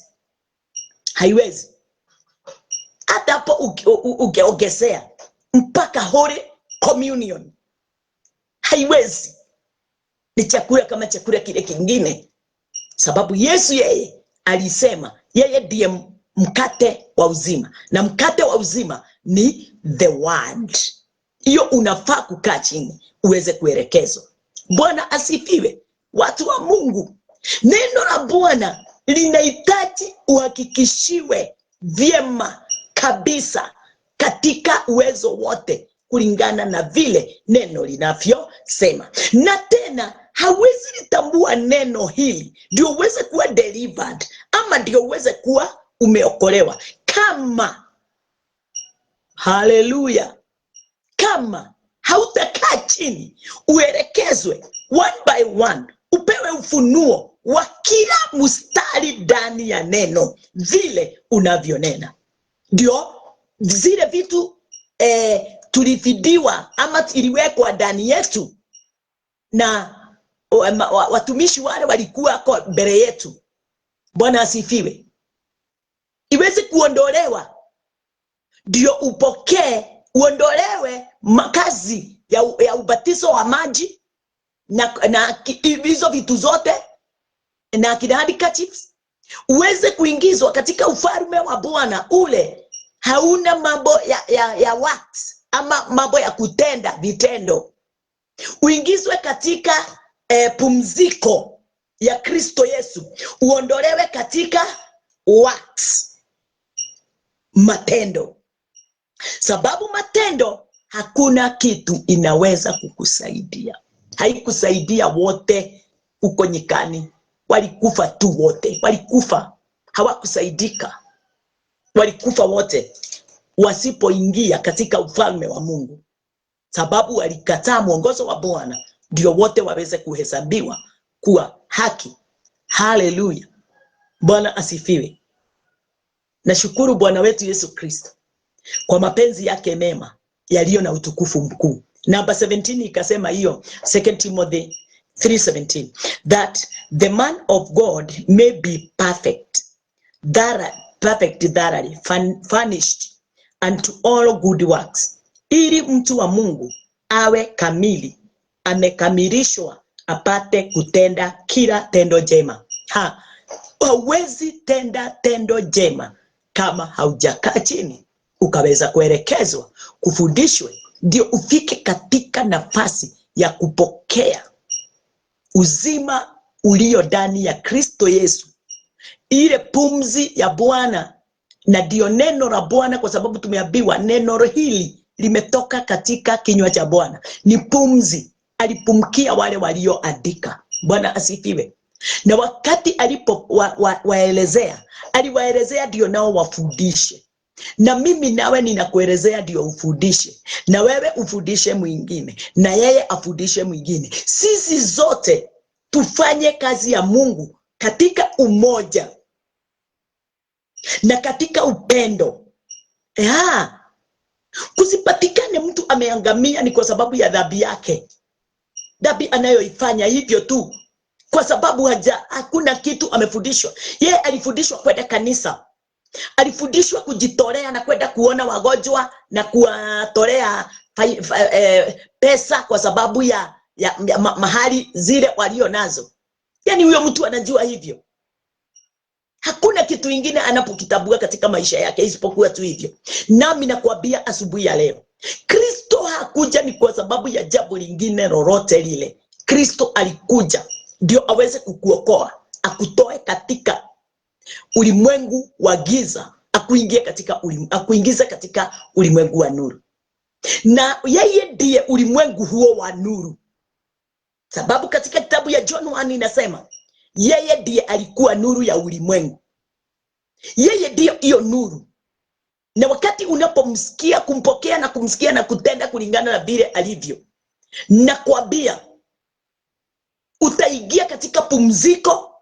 Hata hapo ugeongezea mpaka Holy Communion, haiwezi. Ni chakula kama chakula kile kingine, sababu Yesu yeye alisema yeye ndiye mkate wa uzima, na mkate wa uzima ni the word. Hiyo unafaa kukaa chini uweze kuelekezwa. Bwana asifiwe. Watu wa Mungu, neno la Bwana linahitaji uhakikishiwe vyema kabisa katika uwezo wote kulingana na vile neno linavyosema. Na tena hawezi litambua neno hili ndio uweze kuwa delivered ama ndio uweze kuwa umeokolewa kama, haleluya, kama hautakaa chini uelekezwe one by one, upewe ufunuo wa kila mstari ndani ya neno vile unavyonena. Ndio zile vitu tulifidiwa ama iliwekwa ndani yetu na watumishi wale walikuwa kwa mbele yetu. Bwana asifiwe. Iweze kuondolewa ndio upokee, uondolewe makazi ya ubatizo wa maji na hizo vitu zote na handkerchiefs, uweze kuingizwa katika ufalme wa Bwana ule hauna mambo ya wax ama mambo ya kutenda vitendo. Uingizwe katika pumziko ya Kristo Yesu, uondolewe katika wax, matendo. Sababu matendo hakuna kitu inaweza kukusaidia. Haikusaidia wote uko nyikani, walikufa tu wote, walikufa, hawakusaidika. Walikufa wote wasipoingia katika ufalme wa Mungu, sababu walikataa mwongozo wa Bwana, ndio wote waweze kuhesabiwa kuwa haki. Haleluya. Bwana asifiwe. Nashukuru Bwana wetu Yesu Kristo kwa mapenzi yake mema yaliyo na utukufu mkuu. Namba 17 ikasema hiyo, 2 Timothy 3:17, that the man of God may be perfect, thoroughly furnished unto all good works. Ili mtu wa Mungu awe kamili, amekamilishwa, apate kutenda kila tendo jema. Hauwezi tenda tendo jema kama haujakaa chini ukaweza kuelekezwa, kufundishwe, ndio ufike katika nafasi ya kupokea uzima ulio ndani ya Kristo Yesu, ile pumzi ya Bwana. Na ndio neno la Bwana, kwa sababu tumeambiwa neno hili limetoka katika kinywa cha Bwana, ni pumzi. Alipumkia wale walioandika. Bwana asifiwe. Na wakati alipo waelezea, aliwaelezea ndio nao wafundishe. Na mimi nawe ninakuelezea ndio ufundishe, na wewe ufundishe mwingine, na yeye afundishe mwingine. Sisi zote tufanye kazi ya Mungu katika umoja na katika upendo. Kusipatikane mtu ameangamia ni kwa sababu ya dhambi yake, dhambi anayoifanya hivyo tu, kwa sababu hakuna kitu amefundishwa. Yeye alifundishwa kwenda kanisa, alifundishwa kujitolea na kwenda kuona wagonjwa na kuwatolea pesa kwa sababu ya mahali zile walio nazo. Yani huyo mtu anajua hivyo. Hakuna kitu ingine anapokitabua katika maisha yake isipokuwa tu hivyo. Nami nakwambia asubuhi ya leo, Kristo hakuja ni kwa sababu ya jambo lingine lolote lile. Kristo alikuja ndio aweze kukuokoa, akutoe katika ulimwengu wa giza, akuingize katika ulimwengu wa nuru. Na yeye ndiye ulimwengu huo wa nuru. Sababu katika kitabu ya John 1 inasema yeye ndiye alikuwa nuru ya ulimwengu. Yeye ndiyo hiyo nuru. Na wakati unapomsikia, kumpokea na kumsikia na kutenda kulingana na vile alivyo, nakwambia utaingia katika pumziko,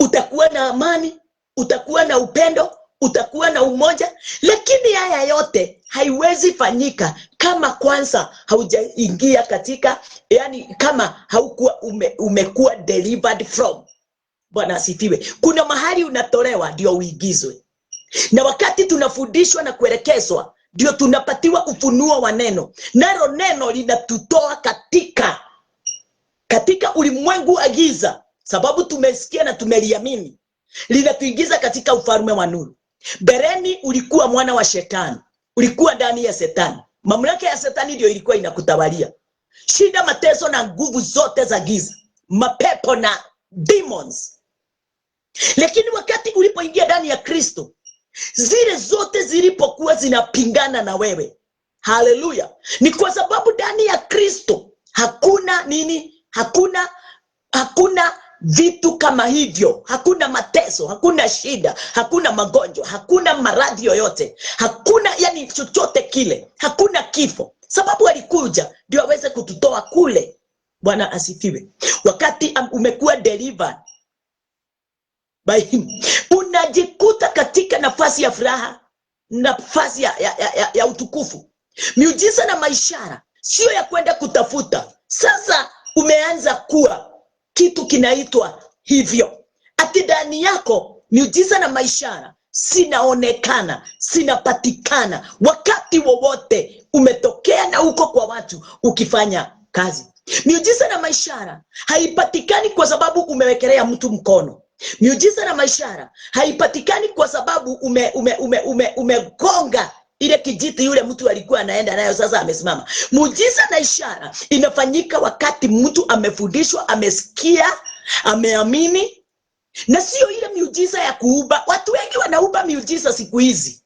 utakuwa na amani, utakuwa na upendo, utakuwa na umoja. Lakini haya yote haiwezi fanyika kama kwanza haujaingia katika, yani kama haukuwa umekuwa delivered from. Bwana asifiwe. Kuna mahali unatolewa ndio uigizwe. Na wakati tunafundishwa na kuelekezwa ndio tunapatiwa ufunuo wa neno. Nalo neno linatutoa katika ulimwengu wa giza, sababu tumesikia na tumeliamini. Linatuingiza katika ufalme wa nuru. Bereni ulikuwa mwana wa shetani, ulikuwa ndani ya Shetani. Mamlaka ya Shetani ndio ilikuwa inakutawalia. Shida, mateso na nguvu zote za giza, mapepo na demons. Lakini wakati ulipoingia ndani ya Kristo, zile zote zilipokuwa zinapingana na wewe. Haleluya. Ni kwa sababu ndani ya Kristo hakuna nini? Hakuna vitu kama hivyo. Hakuna mateso, hakuna shida, hakuna magonjwa, hakuna maradhi yoyote, hakuna yani chochote kile, hakuna kifo. Sababu alikuja ndio aweze kututoa kule. Bwana asifiwe. Wakati umekuwa delivered by him, unajikuta katika nafasi ya furaha, nafasi ya utukufu. Miujiza na maishara sio ya kwenda kutafuta. Sasa umeanza kuwa kitu kinaitwa hivyo. Ati ndani yako miujiza na maishara sinaonekana, sinapatikana wakati wowote umetokea na uko kwa watu ukifanya kazi. Miujiza na maishara haipatikani kwa sababu umewekelea mtu mkono. Miujiza na maishara haipatikani kwa sababu umegonga ile kijiti yule mtu alikuwa anaenda nayo sasa amesimama. Muujiza na ishara inafanyika wakati mtu amefundishwa, amesikia, ameamini, na sio ile miujiza ya kuuba. Watu wengi wanauba miujiza siku hizi.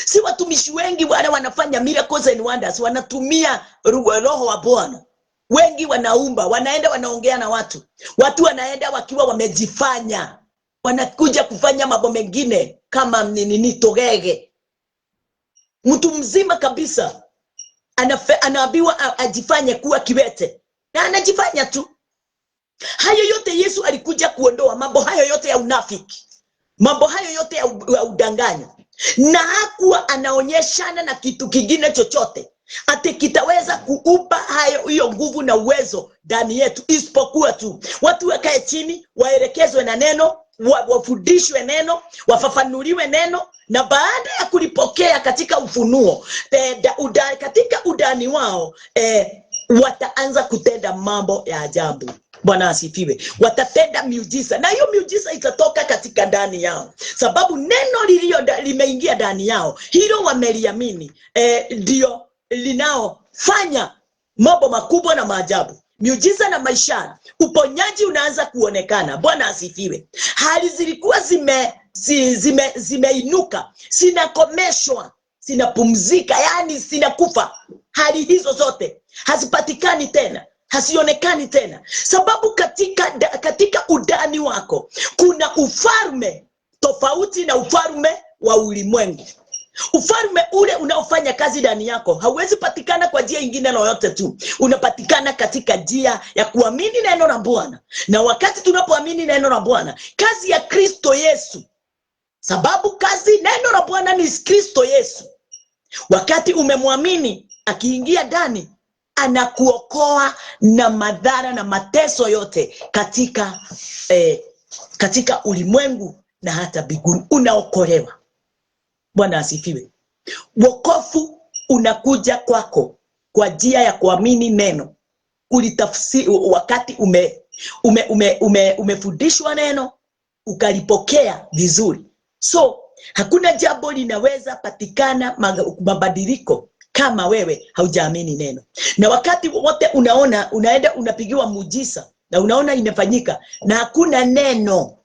Si watumishi wengi wale wanafanya miracles and wonders, wanatumia roho wa Bwana. Wengi wanaumba, wanaenda wanaongea na watu. Watu wanaenda wakiwa wamejifanya, wanakuja kufanya mambo mengine kama nini togege. Mtu mzima kabisa anaambiwa ajifanye kuwa kiwete, na anajifanya tu. Hayo yote Yesu alikuja kuondoa, mambo hayo yote ya unafiki, mambo hayo yote ya udanganyo. Na hakuwa anaonyeshana na kitu kingine chochote ati kitaweza kuupa hiyo nguvu na uwezo ndani yetu, isipokuwa tu watu wakae chini, waelekezwe na neno, wafundishwe neno, wafafanuliwe neno, na baada ya kulipokea katika ufunuo katika udani wao wataanza kutenda mambo ya ajabu. Bwana asifiwe. Watatenda miujiza, na hiyo miujiza itatoka katika ndani yao, sababu neno limeingia ndani yao. Hilo wameliamini, ndio linaofanya mambo makubwa na maajabu. Miujiza na maishara, uponyaji unaanza kuonekana. Bwana asifiwe. Hali zilikuwa zimeinuka, zinakomeshwa, zinapumzika, yani zinakufa. Hali hizo zote hazipatikani tena, hasionekani tena, sababu katika udani wako kuna ufalme tofauti na ufalme wa ulimwengu. Ufalme ule unaofanya kazi ndani yako hauwezi patikana kwa njia nyingine yoyote tu. Unapatikana katika njia ya kuamini neno la Bwana. Na wakati tunapoamini neno la Bwana, kazi ya Kristo Yesu, sababu kazi neno la Bwana ni Kristo Yesu. Wakati umemwamini, akiingia ndani, anakuokoa na madhara na mateso yote katika ulimwengu na hata mbinguni. Unaokolewa. Bwana asifiwe. Wokovu unakuja kwako kwa njia ya kuamini neno. Ulitafsiri wakati umefundishwa neno, ukalipokea vizuri. So hakuna jambo linaweza patikana mabadiliko kama wewe haujaamini neno. Na wakati wote unaenda unapigiwa muujiza na unaona imefanyika na hakuna neno,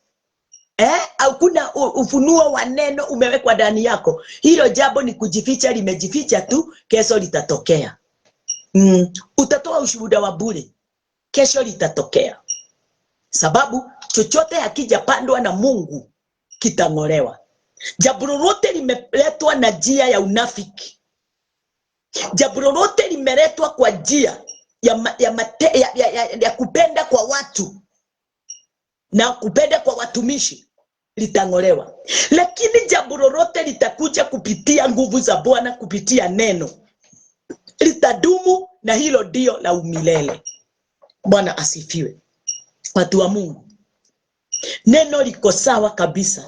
hakuna ufunuo wa neno umewekwa ndani yako, hilo jambo ni kujificha, limejificha tu, kesho litatokea. Utatoa ushuhuda wa bure, kesho litatokea. Sababu chochote hakijapandwa na Mungu kitang'olewa. Jambo lolote limeletwa na njia ya unafiki, jambo lolote limeletwa kwa njia ya kupenda kwa watu na kupenda kwa watumishi, litang'olewa. Lakini jambo lolote litakuja kupitia nguvu za Bwana, kupitia neno, litadumu, na hilo ndio la umilele. Bwana asifiwe. Watu wa Mungu, neno liko sawa kabisa.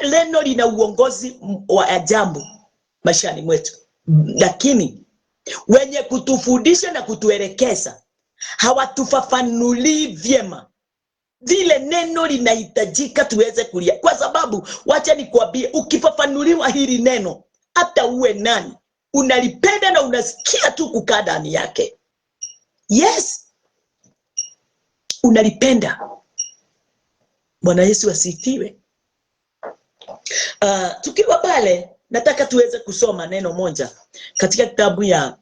Neno lina uongozi wa ajabu maishani mwetu, lakini wenye kutufundisha na kutuelekeza hawatufafanulii vyema vile neno linahitajika tuweze kulia. Kwa sababu wacha nikwambie, ukifafanuliwa hili neno, hata uwe nani, unalipenda na unasikia tu kukaa ndani yake. Yes, unalipenda. Bwana Yesu asifiwe. Tukiwa pale, nataka tuweze kusoma neno moja katika kitabu ya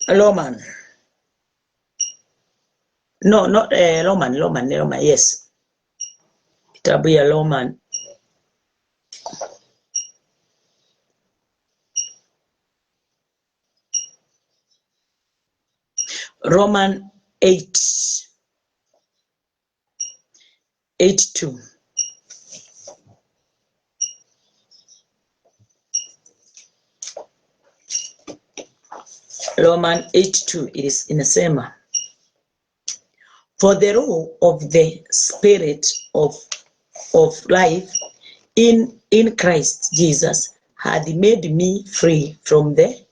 Roman. Roman, yes. Kitabu ya Roman. Roman 8:2. Roman 8:2 inasema, for the law of the spirit of life in Christ Jesus had made me free from the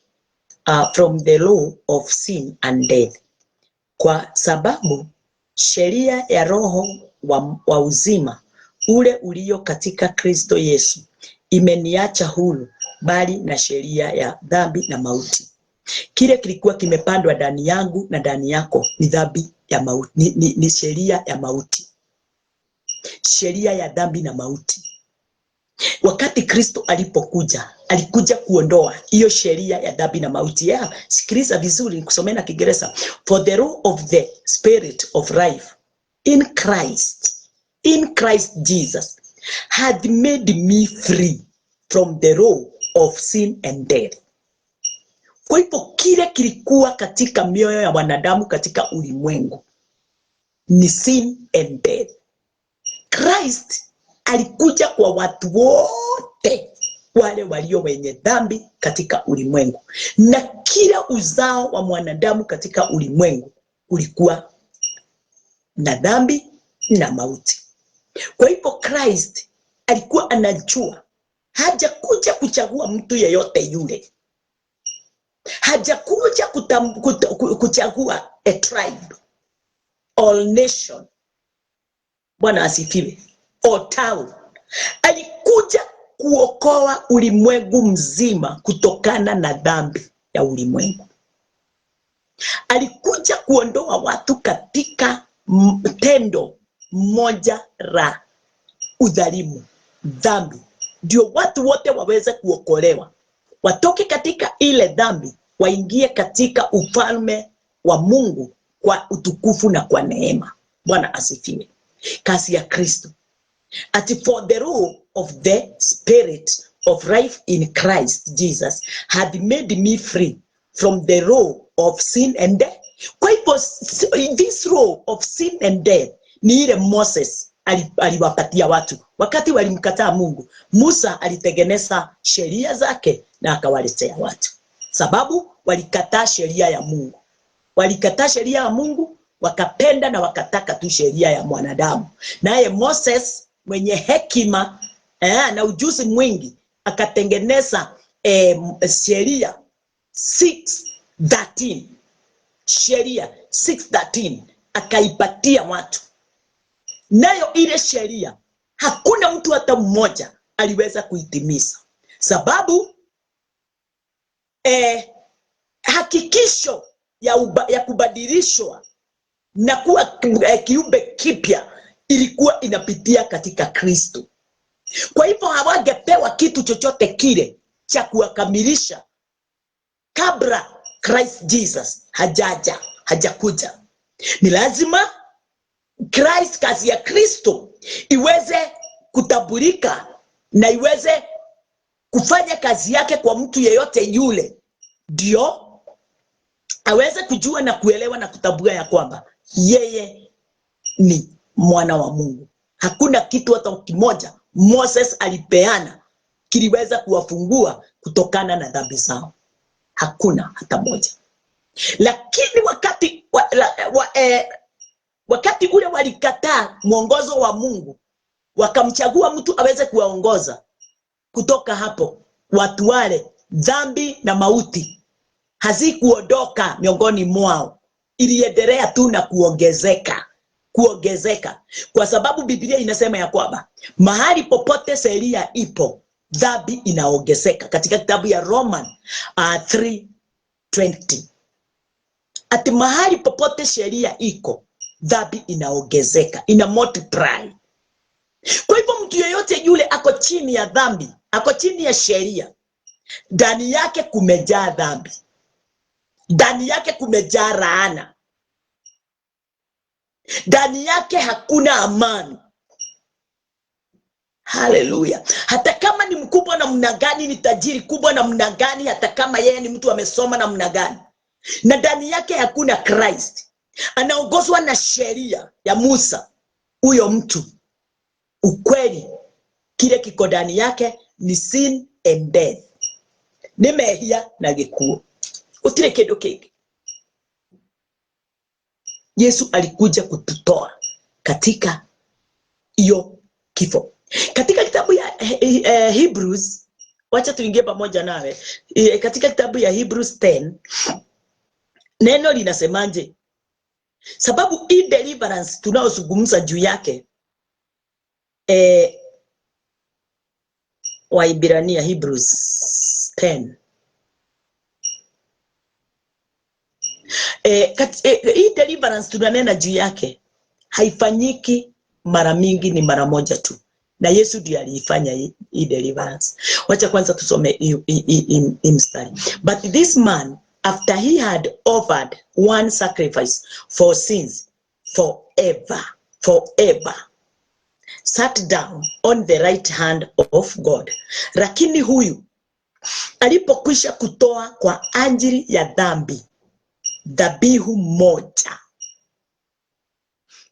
law of sin and death. Kwa sababu sheria ya roho wa uzima ule ulio katika Kristo Yesu imeniacha huru bali na sheria ya dhambi na mauti. Kile kilikuwa kimepandwa ndani yangu na ndani yako ni dhambi ya mauti, ni sheria ya mauti, sheria ya dhambi na mauti. Wakati Kristo alipokuja, alikuja kuondoa hiyo sheria ya dhambi na mauti. Sikiliza vizuri, nikusomea na Kiingereza. For the law of the spirit of life in Christ Jesus had made me free from the law of sin and death. Kwa hivyo kile kilikuwa katika mioyo ya wanadamu katika ulimwengu ni sin and death. Christ alikuja kwa watu wote wale walio wenye dhambi katika ulimwengu, na kila uzao wa mwanadamu katika ulimwengu ulikuwa na dhambi na mauti. Kwa hivyo Christ alikuwa anajua, hajakuja kuchagua mtu yeyote yule, hajakuja kuchagua a tribe or nation. Bwana asifiwe. Or town. Alikuja kuokoa ulimwengu mzima kutokana na dhambi ya ulimwengu. Alikuja kuondoa watu katika tendo moja la udhalimu, dhambi, ndio watu wote waweze kuokolewa, watoke katika ile dhambi, waingie katika ufalme wa Mungu kwa utukufu na kwa neema. Bwana asifiwe. Kazi ya Kristo. Ati for the rule of the spirit of life in Christ Jesus had made me free from the rule of sin and death. Kwa hivyo this rule of sin and death ni ile Moses aliwapatia watu wakati walimkataa Mungu. Musa alitengeneza sheria zake na akawaletea watu, sababu walikataa sheria ya Mungu. Walikataa sheria ya Mungu, wakapenda na wakataka tu sheria ya mwanadamu. Naye Moses mwenye hekima na ujuzi mwingi akatengeneza sheria 6:13, sheria 6:13 akaipatia watu. Nayo ile sheria hakuna mtu hata mmoja aliweza kuitimiza, sababu hakikisho ya kubadilishwa na kuwa kiumbe kipya ilikuwa inapitia katika Kristo. Kwa hivyo hawangepewa kitu chochote kile cha kuwakamilisha kabla Christ Jesus hajakuja. Ni lazima Christ, kazi ya Kristo iweze kutambulika na iweze kufanya kazi yake kwa mtu yeyote yule, ndio aweze kujua na kuelewa na kutambua ya kwamba yeye ni mwana wa Mungu. Hakuna kitu hata kimoja Moses alipeana kiliweza kuwafungua kutokana na dhambi zao. Hakuna hata moja. Lakini wakati ule walikataa mwongozo wa Mungu, wakamchagua mtu aweze kuwaongoza, kutoka hapo watu wale dhambi na mauti hazikuondoka miongoni mwao, iliendelea tu na kuongezeka. Kwa sababu Biblia inasema ya kwamba mahali popote sheria ipo, dhambi inaongezeka. Katika kitabu ya Roman 3:20, ati mahali popote sheria iko, dhambi inaongezeka, ina multiply. Kwa hivyo mtu yeyote yule ako chini ya dhambi, ako chini ya sheria, ndani yake kumejaa dhambi, ndani yake kumejaa laana, ndani yake hakuna amani. Haleluya. Hata kama ni mkubwa namna gani, ni tajiri kubwa namna gani, hata kama yeye ni mtu amesoma namna gani, na ndani yake hakuna Christ, anaongozwa na sheria ya Musa, huyo mtu ukweli kile kiko ndani yake ni sin and death, ni mehia na gikuo, utire kindu kingi. Yesu alikuja kututoa katika hiyo kifo. Katika kitabu ya Hebrews, wacha tuingie pamoja nawe. Katika kitabu ya Hebrews 10, neno linasemaje? Sababu hii deliverance tunaozungumza juu yake, Waibrania Hebrews 10, hii deliverance tunanena juu yake haifanyiki mara mingi, ni mara moja tu, na Yesu ndiye aliifanya hii deliverance. Wacha kwanza tusome hii mstari. But this man, after he had offered one sacrifice for sins forever, sat down on the right hand of God. Lakini huyu alipokwisha kutoa kwa ajili ya dhambi dhabihu moja.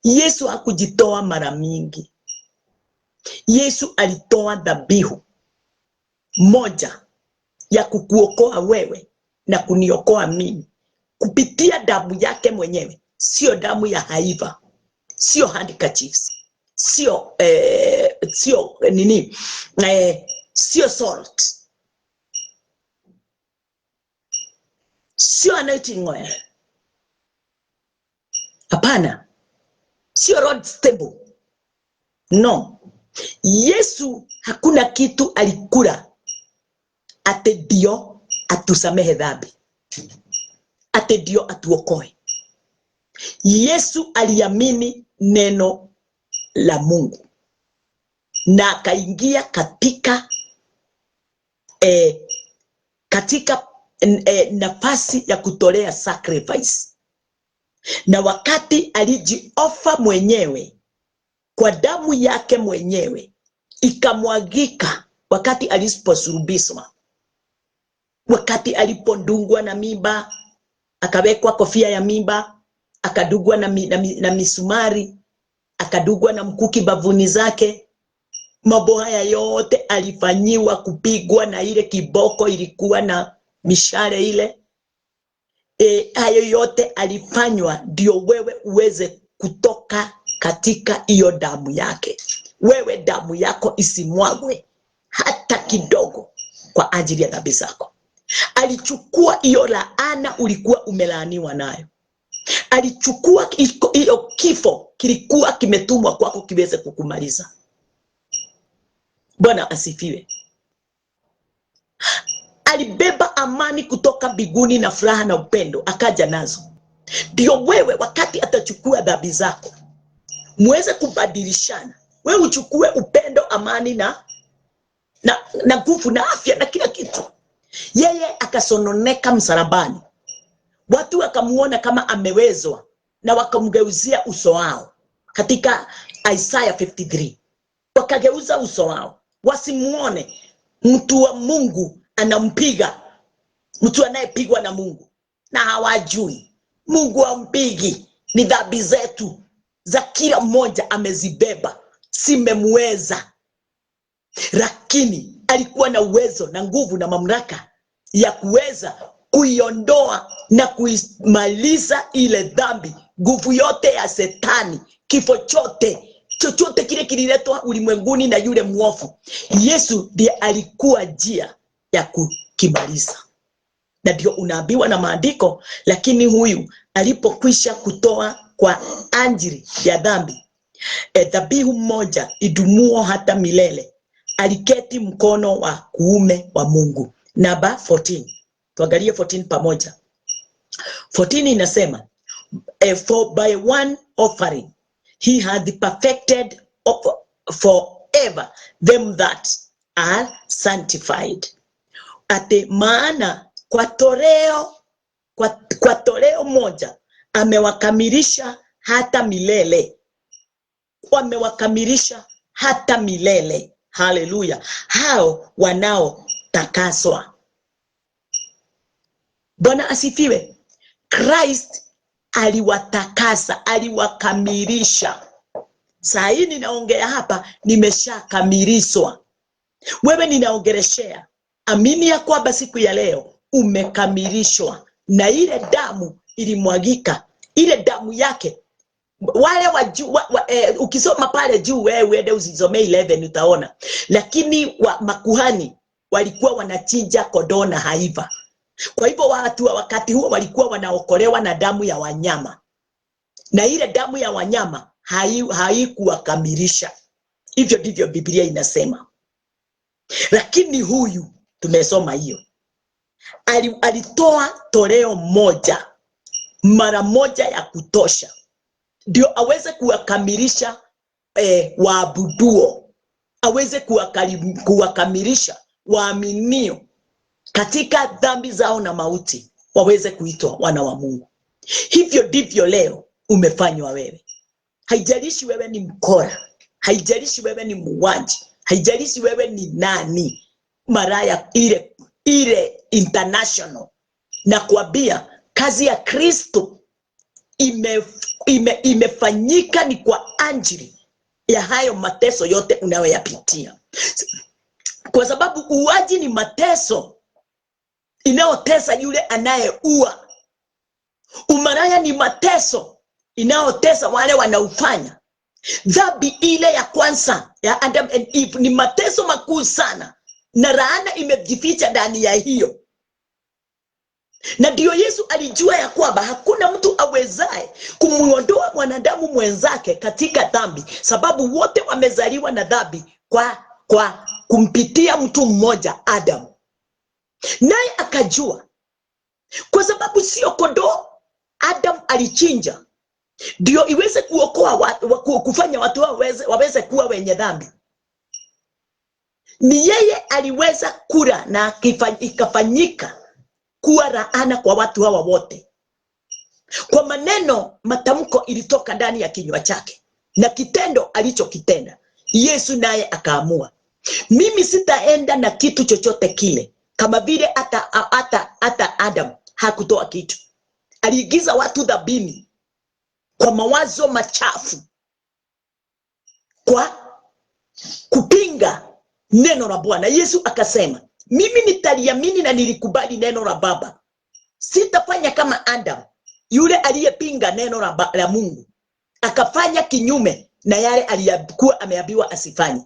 Yesu hakujitoa mara mingi. Yesu alitoa dhabihu moja ya kukuokoa wewe na kuniokoa mimi kupitia damu yake mwenyewe. Sio damu ya haiva, sio handkerchiefs, sio sio salt, sio anointing oil. Hapana, sio road stable. No. Yesu hakuna kitu alikula ate ndio atusamehe dhambi, ate ndio atuokoe. Yesu aliamini neno la Mungu na akaingia katika nafasi ya kutolea sacrifice. Na wakati alijiofa mwenyewe kwa damu yake mwenyewe ikamwagika, wakati aliposulubishwa, wakati alipodungwa na miba, akawekwa kofia ya miba, akadungwa na misumari, akadungwa na mkuki bavuni zake. Mambo haya yote alifanyiwa, kupigwa na ile kiboko ilikuwa na mishale ile. Hayo yote alifanywa ndio wewe uweze kutoka katika hiyo damu yake. Wewe damu yako isimwagwe hata kidogo kwa ajili ya dhambi zako. Alichukua hiyo laana ulikuwa umelaaniwa nayo. Alichukua hiyo kifo kilikuwa kimetumwa kwako kiweze kukumaliza. Bwana asifiwe. Alibeba amani kutoka mbinguni na furaha na upendo akaja nazo. Ndio wewe wakati atachukua dhambi zako muweze kubadilishana. Wewe uchukue upendo, amani na nguvu na afya na kila kitu. Yeye akasononeka msalabani. Watu wakamuona kama amewezwa na wakamgeuzia uso wao. Katika Isaiah 53 wakageuza uso wao wasimuone mtu wa Mungu anampiga, mtu anayepigwa na Mungu, na hawajui Mungu ampigi. Ni dhambi zetu za kila mmoja amezibeba, simemweza. Lakini alikuwa na uwezo na nguvu na mamlaka ya kuweza kuiondoa na kuimaliza ile dhambi, nguvu yote ya Shetani, kifo chochote kile kililetwa ulimwenguni na yule mwovu. Yesu ndiye alikuwa njia ya kukimaliza. Na ndio unaambiwa na maandiko, lakini huyu alipokwisha kutoa kwa ajili ya dhambi dhabihu moja idumuo hata milele, aliketi mkono wa kuume wa Mungu. Namba 14. Tuangalie 14 pamoja. 14 inasema, for by one offering he had perfected forever them that are sanctified. Ate maana kwa toleo moja amewakamilisha hata milele. Wamewakamilisha hata milele. Haleluya. Hao wanao takaswa. Bwana asifiwe. Christ aliwatakasa, aliwakamilisha. Saa hii ninaongea hapa, nimeshakamilishwa. Wewe ninaongeleshea, amini ya kwamba siku ya leo umekamilishwa na ile damu ilimwagika, ile damu yake. Wale ukisoma pale juu, wewe uende usisome 11 utaona. Lakini makuhani walikuwa wanachinja kondoo na haiva. Kwa hivyo watu wa wakati huo walikuwa wanaokolewa na damu ya wanyama. Na ile damu ya wanyama haikuwakamilisha. Hivyo ndivyo Biblia inasema. Lakini huyu tumesoma hiyo, alitoa toleo moja, mara moja ya kutosha, ndio aweze kuwakamilisha waabuduo, aweze kuwakamilisha waaminio katika dhambi zao na mauti, waweze kuitwa wana wa Mungu. Hivyo ndivyo leo umefanywa wewe. Haijalishi wewe ni mkora, haijalishi wewe ni muuaji, haijalishi wewe ni nani, maraya ile international. Na kuambia kazi ya Kristo imefanyika ni kwa ajili ya hayo mateso yote unayoyapitia. Kwa sababu uaji ni mateso inayotesa yule anayeua. Umaraya ni mateso inayotesa wale wanaufanya. Dhambi ile ya kwanza ya Adam and Eve ni mateso makuu sana, na laana imejificha ndani ya hiyo. Na ndio Yesu alijua ya kwamba hakuna mtu awezaye kumuondoa mwanadamu mwenzake katika dhambi, sababu wote wamezaliwa na dhambi kwa kumpitia mtu mmoja, Adam. Naye akajua kwa sababu sio kondoo Adam alichinja ndio iweze kuokoa watu, kufanya watu waweze kuwa wenye dhambi. Ni yeye aliweza kula na ikafanyika kuwa laana kwa watu hawa wote. Kwa maneno, matamko ilitoka ndani ya kinywa chake, na kitendo alichokitenda. Yesu naye akaamua, mimi sitaenda na kitu chochote kile, kama vile hata Adam hakutoa kitu. Aliigiza watu dhabini kwa mawazo machafu, kwa kupinga neno la Bwana. Yesu akasema, mimi nitaliamini na nilikubali neno la Baba. Sitafanya kama Adam, yule aliyepinga neno la Mungu, akafanya kinyume na yale aliyokuwa ameambiwa asifanye.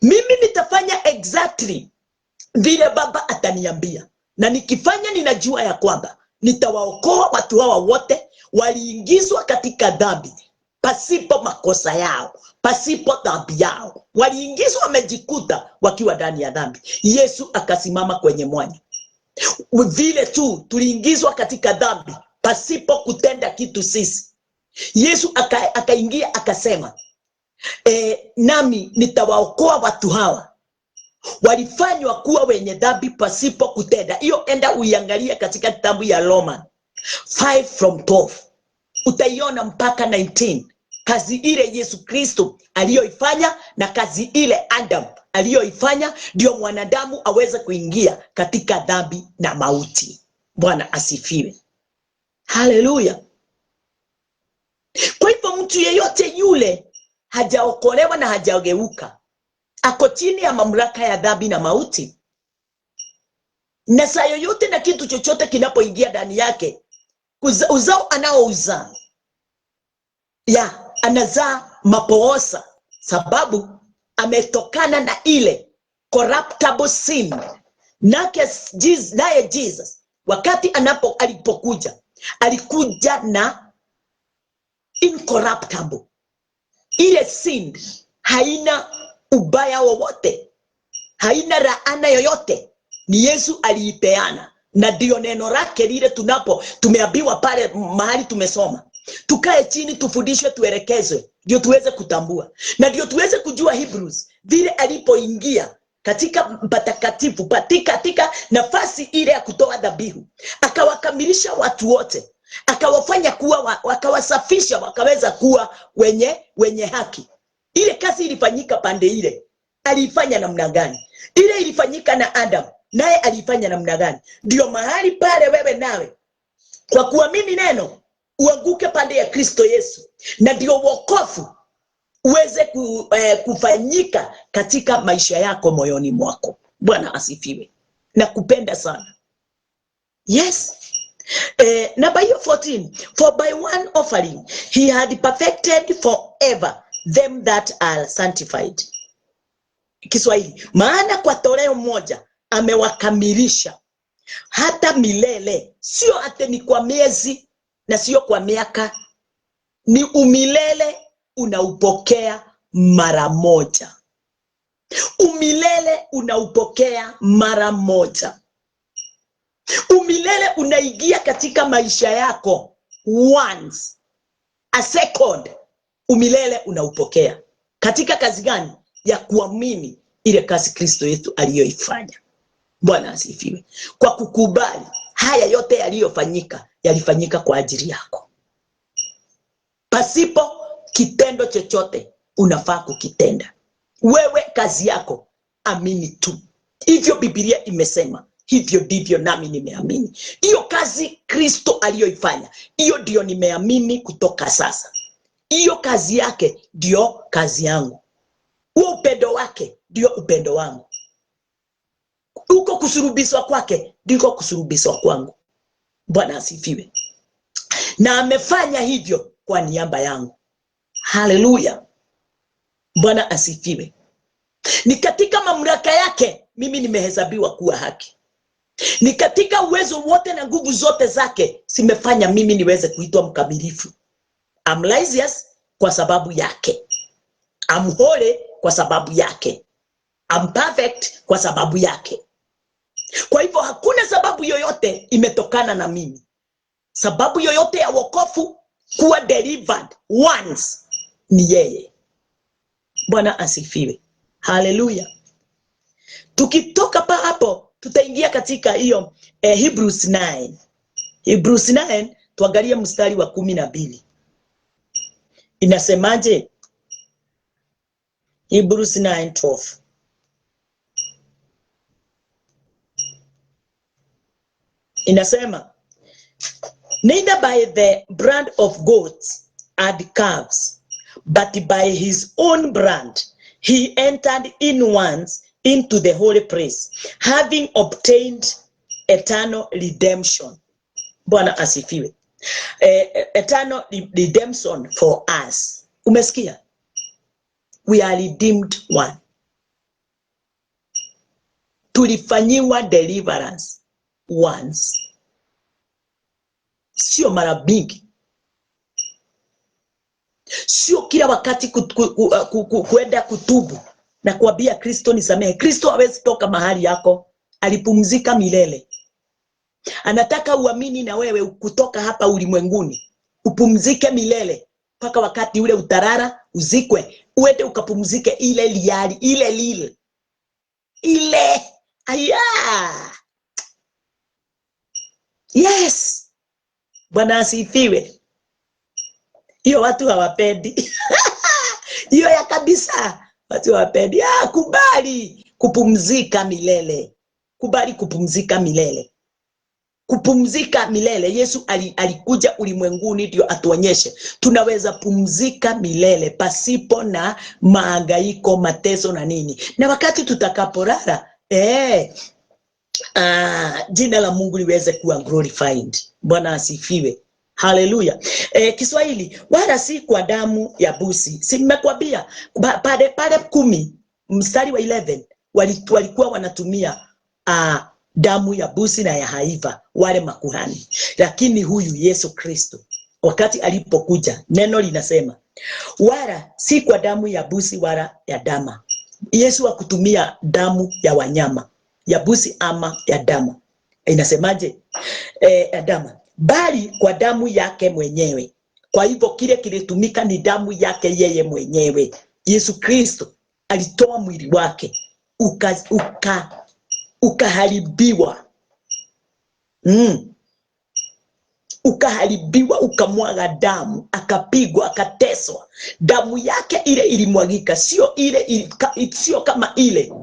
Mimi nitafanya exactly vile Baba ataniambia, na nikifanya ninajua ya kwamba nitawaokoa watu hawa wote waliingizwa katika dhambi pasipo makosa yao, pasipo dhambi yao. Waliingizwa, wamejikuta wakiwa ndani ya dhambi. Yesu akasimama kwenye mwanya. Vile tu tuliingizwa katika dhambi pasipo kutenda kitu sisi, Yesu akaingia akasema, nami nitawaokoa watu hawa walifanywa kuwa wenye dhambi pasipo kutenda. Hiyo enda uiangalia katika kitabu ya Roma 5:12. Utaiona mpaka 19. Kazi ile Yesu Kristo aliyoifanya na kazi ile Adam aliyoifanya, ndio mwanadamu aweze kuingia katika dhambi na mauti. Bwana asifiwe. Haleluya. Kwa hivyo mtu yeyote yule hajaokolewa na hajageuka, ako chini ya mamlaka ya dhambi na mauti. Na saa yoyote na kitu chochote kinapoingia ndani yake, uzao anaouzaa anazaa mapooza, sababu ametokana na ile corruptible sin. Naye Jesus wakati alipokuja, alikuja na incorruptible. Ile sin haina ubaya wowote, haina laana yoyote, ni Yesu aliipeana. Na ndio neno lake lile tumeambiwa pale mahali tumesoma, tukae chini tufundishwe, tuelekezwe, ndio tuweze kutambua, na ndio tuweze kujua Hebrews vile alipoingia katika patakatifu, katika nafasi ile ya kutoa dhabihu, akawakamilisha watu wote, akawafanya kuwa, wakawasafisha, wakaweza kuwa wenye haki. Ile kazi ilifanyika pande ile, alifanya namna gani? Ile ilifanyika na Adam, naye alifanya namna gani? Ndio mahali pale wewe nawe kwa kuamini neno uanguke pande ya Kristo Yesu, na ndio wokovu uweze kufanyika katika maisha yako, moyoni mwako. Bwana asifiwe. Na kupenda sana. Yes. Number 14, for by one offering he had perfected forever them that are sanctified. Kiswahili, maana kwa toleo moja amewakamilisha hata milele. Sio ate ni kwa miezi na sio kwa miaka, ni umilele unaupokea mara moja. Umilele unaupokea mara moja. Umilele unaingia katika maisha yako once a second. Umilele unaupokea katika kazi gani? Ya kuamini ile kazi Kristo Yesu aliyoifanya. Bwana asifiwe. Kwa kukubali haya yote yaliyofanyika, yalifanyika kwa ajili yako. Pasipo kitendo chochote unafaa kukitenda. Wewe kazi yako amini tu. Hivyo Biblia imesema, hivyo ndivyo nami nimeamini. Hiyo kazi Kristo aliyoifanya, hiyo ndio nimeamini kutoka sasa. Hiyo kazi yake ndio kazi yangu. Huo upendo wake ndio upendo wangu. Uko kusurubishwa kwake ndiko kusurubishwa kwangu. Bwana asifiwe. Na amefanya hivyo kwa niaba yangu. Haleluya. Bwana asifiwe. Ni katika mamlaka yake mimi nimehesabiwa kuwa haki. Ni katika uwezo wote na nguvu zote zake zimefanya mimi niweze kuitwa mkamilifu. I'm righteous kwa sababu yake. I'm holy kwa sababu yake. I'm perfect kwa sababu yake. Kwa hivyo hakuna sababu yoyote imetokana na mimi. Sababu yoyote ya wokovu kuwa delivered once ni yeye. Bwana asifiwe. Haleluya. Tukitoka hapo tutaingia katika hiyo Hebrews 9. Hebrews 9 tuangalie mstari wa 12. Inasemaje? Hebrews 9:12. Inasema, neither by the blood of goats and calves, but by his own blood he entered in once into the holy place, having obtained eternal redemption. Bwana asifiwe. Eternal redemption for us. Umesikia? We are redeemed one. Tulifanyiwa deliverance once. Sio mara mingi. Sio kila wakati kuenda kutubu na kuambia Kristo nisamehe. Kristo hawezi toka mahali yako. Alipumzika milele. Anataka uamini na wewe kutoka hapa ulimwenguni. Upumzike milele. Paka wakati ule utarara, uzikwe. Uende ukapumzike ile liali, ile lile. Ile. Aya. Yes. Bwana asifiwe. Hiyo watu hawapendi. Hiyo ya kabisa. Watu hawapendi. Kubali kupumzika milele. Kubali kupumzika milele. Kupumzika milele. Yesu alikuja ulimwenguni ndio atuonyeshe tunaweza pumzika milele pasipo na mahangaiko, mateso na nini. Na wakati tutakapolala, jina la Mungu liweze kuwa glorified. Bwana asifiwe. Haleluya. Kiswahili, wala si kwa damu ya busi. Si nimekwambia pale 10 mstari wa 11 walikuwa wanatumia damu ya busi na ya haiva wale makuhani. Lakini huyu Yesu Kristo wakati alipokuja, neno linasema wala si kwa damu ya busi wala ya dama. Yesu hakutumia damu ya wanyama, ya busi ama ya dama. Inasemaje? Ya dama, bali kwa damu yake mwenyewe. Kwa hivyo kile kilitumika ni damu yake yeye mwenyewe. Yesu Kristo alitoa mwili wake ukaharibiwa. Ukaharibiwa, ukamwaga damu, akapigwa, akateswa. Damu yake ile ilimwagika, sio ile sio kama ile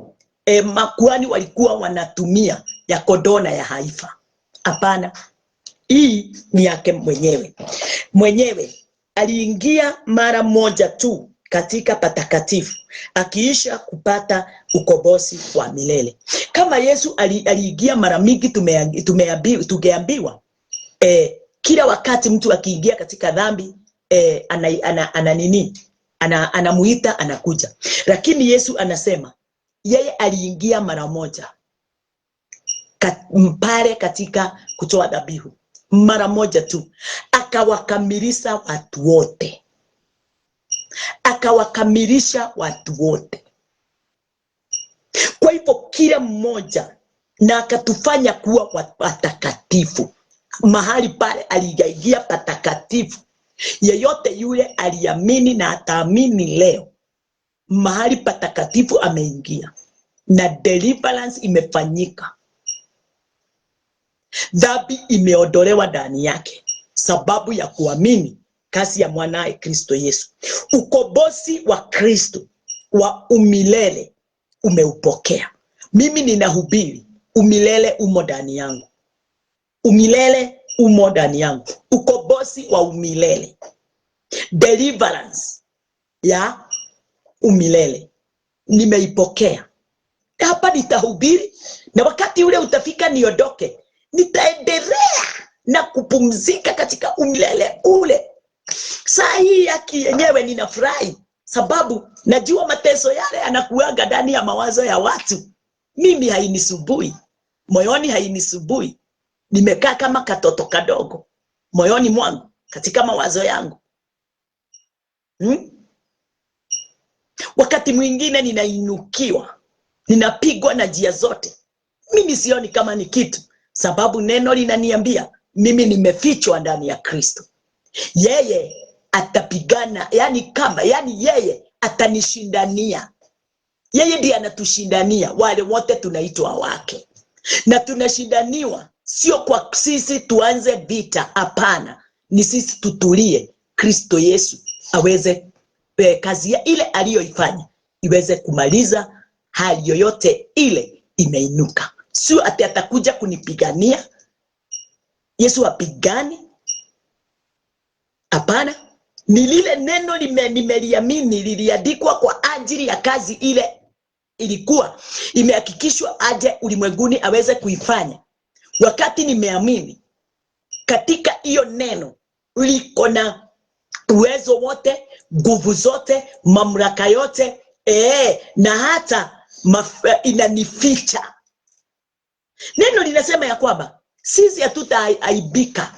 makuhani walikuwa wanatumia ya kondoo na ya haifa. Hapana. Hii ni yake mwenyewe. Mwenyewe aliingia mara moja tu katika patakatifu, akiisha kupata ukombozi wa milele. Kama Yesu aliingia mara mingi, tungeambiwa kila wakati mtu akiingia katika dhambi anamuita, anakuja. Lakini Yesu anasema yeye aliingia mara moja pale katika kutoa dhabihu, mara moja tu, akawakamilisha watu wote. Akawakamilisha watu wote. Kwa hivyo kila mmoja, na akatufanya kuwa watakatifu. Mahali pale aliingia patakatifu. Yeyote yule aliamini na ataamini leo, mahali patakatifu ameingia na deliverance imefanyika. Dhambi imeondolewa ndani yake sababu ya kuamini kazi ya mwanae Kristo Yesu. Ukombozi wa Kristo wa umilele umeupokea. Mimi ninahubiri umilele umo ndani yangu. Umilele umo ndani yangu. Ukombozi wa umilele. Deliverance ya umilele nimeipokea. Hapa nitahubiri, na wakati ule utafika niondoke, nitaendelea na kupumzika katika umilele ule. Saa hii yaki yenyewe ninafurahi, sababu najua mateso yale anakuaga ndani ya mawazo ya watu. Mimi hainisumbui, moyoni hainisumbui. Nimekaa kama katoto kadogo moyoni mwangu katika mawazo yangu. Wakati mwingine ninainukiwa, ninapigwa na njia zote. Mimi sioni kama ni kitu, sababu neno linaniambia mimi nimefichwa ndani ya Kristo. Yeye atapigana, yani yeye atanishindania. Yeye ndiye anatushindania wale wote tunaitwa wake. Na tunashindaniwa sio kwa sisi tuanze vita, hapana. ni sisi tutulie, Kristo Yesu aweze kazi ya ile aliyoifanya iweze kumaliza hali yoyote ile imeinuka. Sio ati atakuja kunipigania. Yesu apigani. Hapana, ni lile neno nimeliamini, liliandikwa kwa ajili ya kazi ile ilikuwa imehakikishwa aje ulimwenguni aweze kuifanya. Wakati nimeamini katika hiyo neno, liko na uwezo wote, nguvu zote, mamlaka yote, na hata inanificha. Neno linasema ya kwamba sisi hatutaaibika.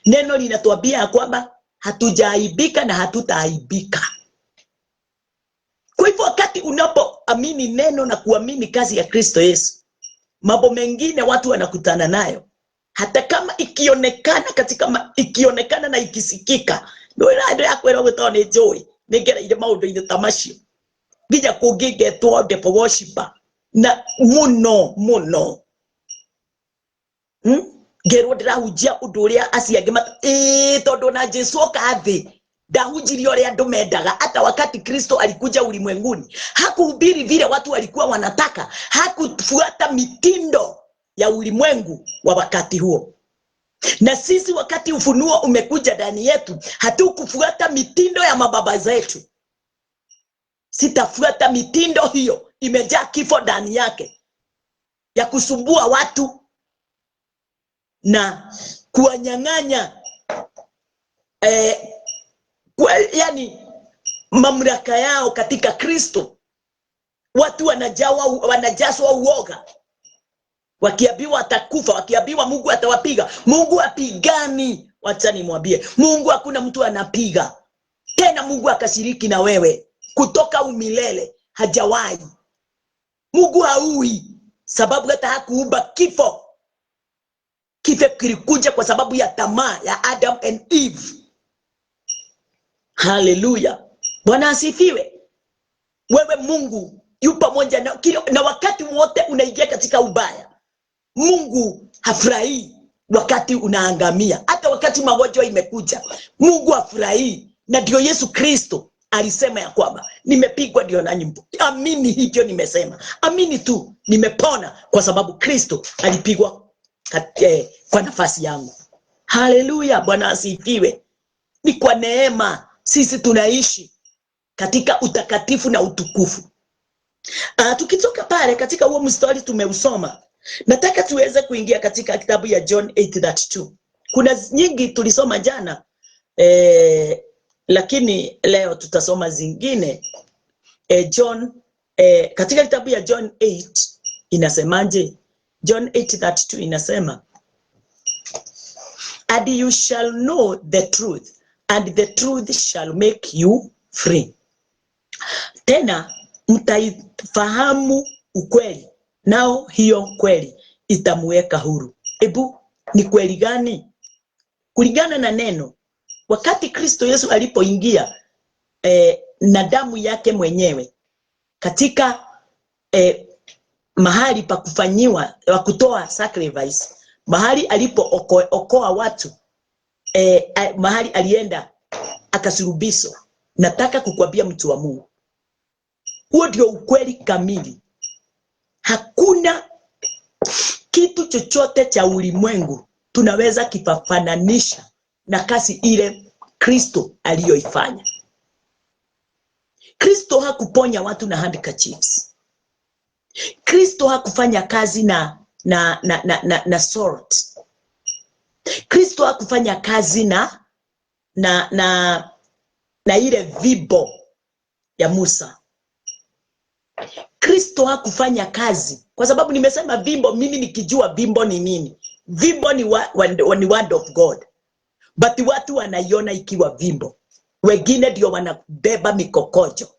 Neno linatuambia ya kwamba hatujaaibika na hatutaaibika. Kwa hivyo wakati unapoamini neno na kuamini kazi ya Kristo Yesu, mambo mengine watu wanakutana nayo, hata kama ikionekana na ikisikika, ndio yakwera gutone joy ningera ile maundu ine tamacio ngija kungigetwo depo worshiper na muno ngero ndirahunjia undu uria aciangi tondu na Jesu okathi ndahunjirie uria andu mendaga. Hata wakati Kristo alikuja ulimwenguni hakuhubiri vile watu walikuwa wanataka, hakufuata mitindo ya ulimwengu wa wakati huo. Na sisi wakati ufunuo umekuja ndani yetu, hatukufuata mitindo ya mababa zetu. Sitafuata mitindo hiyo, imejaa kifo ndani yake, ya kusumbua watu na kuwanyang'anya yani mamlaka yao katika Kristo. Watu wanajazwa uoga, wakiambiwa atakufa, wakiambiwa Mungu atawapiga. Mungu apigani. Wacha nimwambie, Mungu hakuna mtu anapiga. Tena Mungu akashiriki na wewe kutoka umilele, hajawahi. Mungu haui, sababu hata hakuumba kifo. Kifo kilikuja kwa sababu ya tamaa ya Adam and Eve. Haleluya, Bwana asifiwe. Wewe Mungu yu pamoja na wakati wote unaingia katika ubaya. Mungu hafurahi wakati unaangamia. Hata wakati magonjwa imekuja, Mungu hafurahi. Na ndio Yesu Kristo alisema ya kwamba nimepigwa ndio nanyi mpo. Amini hivyo nimesema. Amini tu, nimepona kwa sababu Kristo alipigwa kwa nafasi yangu. Haleluya, Bwana asifiwe. Ni kwa neema sisi tunaishi katika utakatifu na utukufu. Tukitoka pale katika huo mstari tumeusoma, nataka tuweze kuingia katika kitabu ya John 8:32. Kuna nyingi tulisoma jana, lakini leo tutasoma zingine. Katika kitabu ya John 8 inasemaje? John 8:32 inasema, and you shall know the truth, and the truth shall make you free. Tena mtaifahamu ukweli, nao hiyo kweli itamuweka huru. Ebu ni kweli gani? Kulingana na neno, wakati Kristo Yesu alipoingia na damu yake mwenyewe katika mahali pa kufanyiwa wa kutoa sacrifice, mahali alipookoa watu, mahali alienda akasulubishwa. Nataka kukwambia mtu wa Mungu, huo ndio ukweli kamili. Hakuna kitu chochote cha ulimwengu tunaweza kifananisha na kazi ile Kristo aliyoifanya. Kristo hakuponya watu na handkerchiefs. Kristo hakufanya kazi na sword. Kristo hakufanya kazi na ile vibo ya Musa. Kristo hakufanya kazi, kwa sababu nimesema vimbo, mimi nikijua vimbo ni nini. Vimbo ni word of God. But watu wanaiona ikiwa vimbo. Wengine ndio wanabeba mikokojo.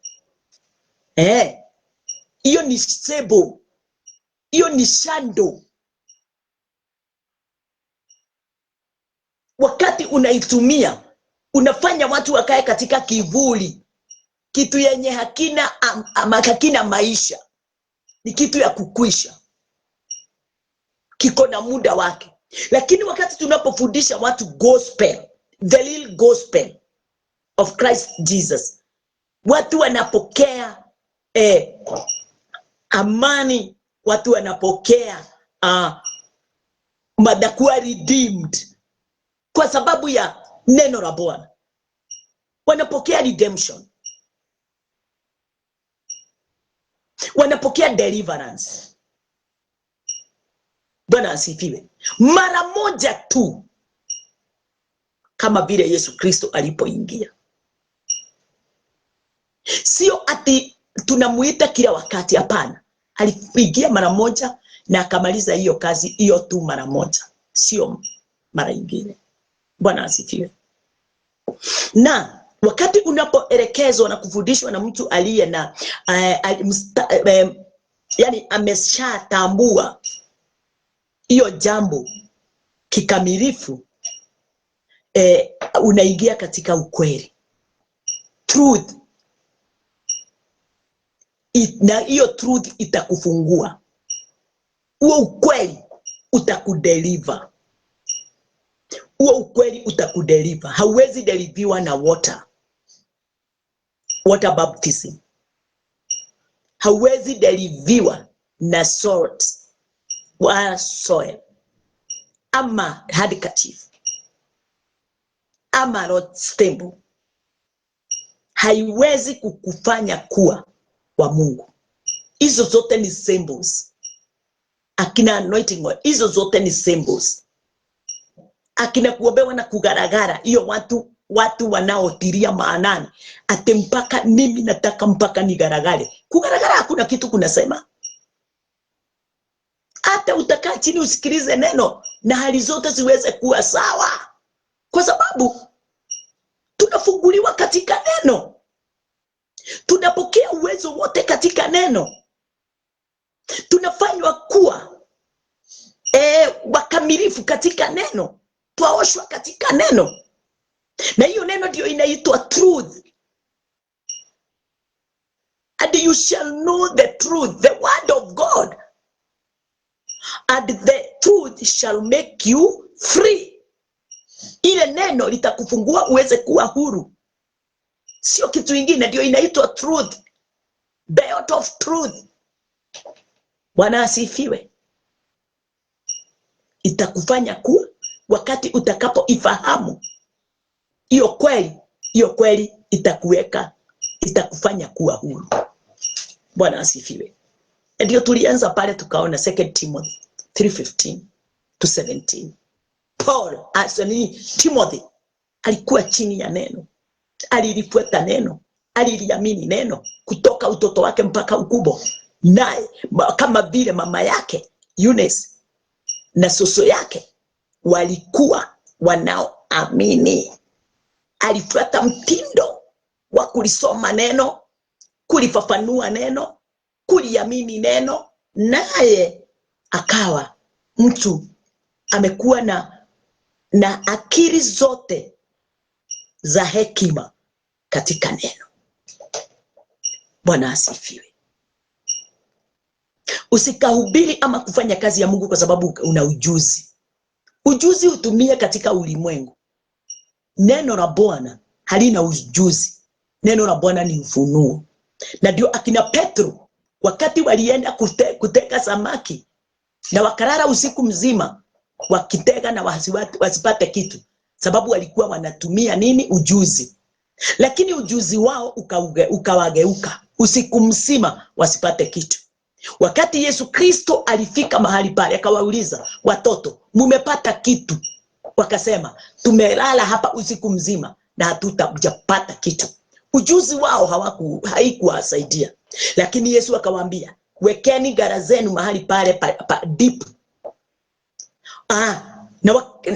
Hiyo ni sebo. Hiyo ni shando. Wakati unaitumia, unafanya watu wakae katika kivuli. Kitu yenye hakina maisha. Ni kitu ya kukwisha. Kiko na muda wake. Lakini wakati tunapofundisha watu gospel, the real gospel of Christ Jesus, watu wanapokea amani, watu wanapokea madakuwa redeemed kwa sababu ya neno la Bwana. Wanapokea redemption, wanapokea deliverance. Bwana asifiwe. Mara moja tu, kama vile Yesu Kristo alipoingia. Sio ati tunamuita kila wakati, hapana. Aliingia mara moja na akamaliza hiyo kazi hiyo tu mara moja, sio mara nyingine. Bwana asifiwe. Na wakati unapoelekezwa na kufundishwa na mtu aliye na yani ameshatambua hiyo jambo kikamilifu, unaingia katika ukweli, truth. Na hiyo truth itakufungua. Huo ukweli utakudeliver. Huo ukweli utakudeliver. Hauwezi deliviwa na water baptism. Hauwezi deliviwa na salt wa soil ama handkerchief ama rod stemble. Haiwezi kukufanya kuwa wa Mungu. Hizo zote ni symbols. Akina anointing oil, hizo zote ni symbols. Akina kuombewa na kugaragara, hiyo watu wanaotiria maanani ate mpaka mimi nataka mpaka nigaragare. Kugaragara hakuna kitu kunasema. Hata utakaa chini usikilize neno na hali zote ziweze kuwa sawa, kwa sababu tunafunguliwa katika neno. Tunapokea uwezo wote katika neno. Tunafanywa kuwa wakamilifu katika neno. Twaoshwa katika neno. Na hiyo neno ndio inaitwa truth. And you shall know the truth, the word of God. And the truth shall make you free. Ile neno litakufungua uweze kuwa huru. Sio kitu kingine, ndio inaitwa truth. Belt of truth. Bwana asifiwe. Itakufanya kuwa, wakati utakapoifahamu hiyo kweli itakuweka, itakufanya kuwa huru. Bwana asifiwe. Ndio tulianza pale tukaona 2 Timothy 3:15 to 17. Paul Timothy alikuwa chini ya neno. Alilifuata neno, aliliamini neno kutoka utoto wake mpaka ukubwa. Naye kama vile mama yake Eunice na soso yake walikuwa wanaoamini. Alifuata mtindo wa kulisoma neno, kulifafanua neno, kuliamini neno, naye akawa mtu amekuwa na akili zote za hekima katika neno. Bwana asifiwe. Usikahubiri ama kufanya kazi ya Mungu kwa sababu una ujuzi. Ujuzi utumie katika ulimwengu. Neno la Bwana halina ujuzi. Neno la Bwana ni ufunuo. Na ndio akina Petro wakati walienda kutega samaki na wakalala usiku mzima wakitega na wasipate kitu, sababu walikuwa wanatumia nini? Ujuzi. Lakini ujuzi wao ukawageuka, usiku mzima wasipate kitu. Wakati Yesu Kristo alifika mahali pale akawauliza, watoto mumepata kitu? Wakasema, tumelala hapa usiku mzima na hatutapata kitu. Ujuzi wao haikuwasaidia. Lakini Yesu akawaambia, wekeni gara zenu mahali pale deep.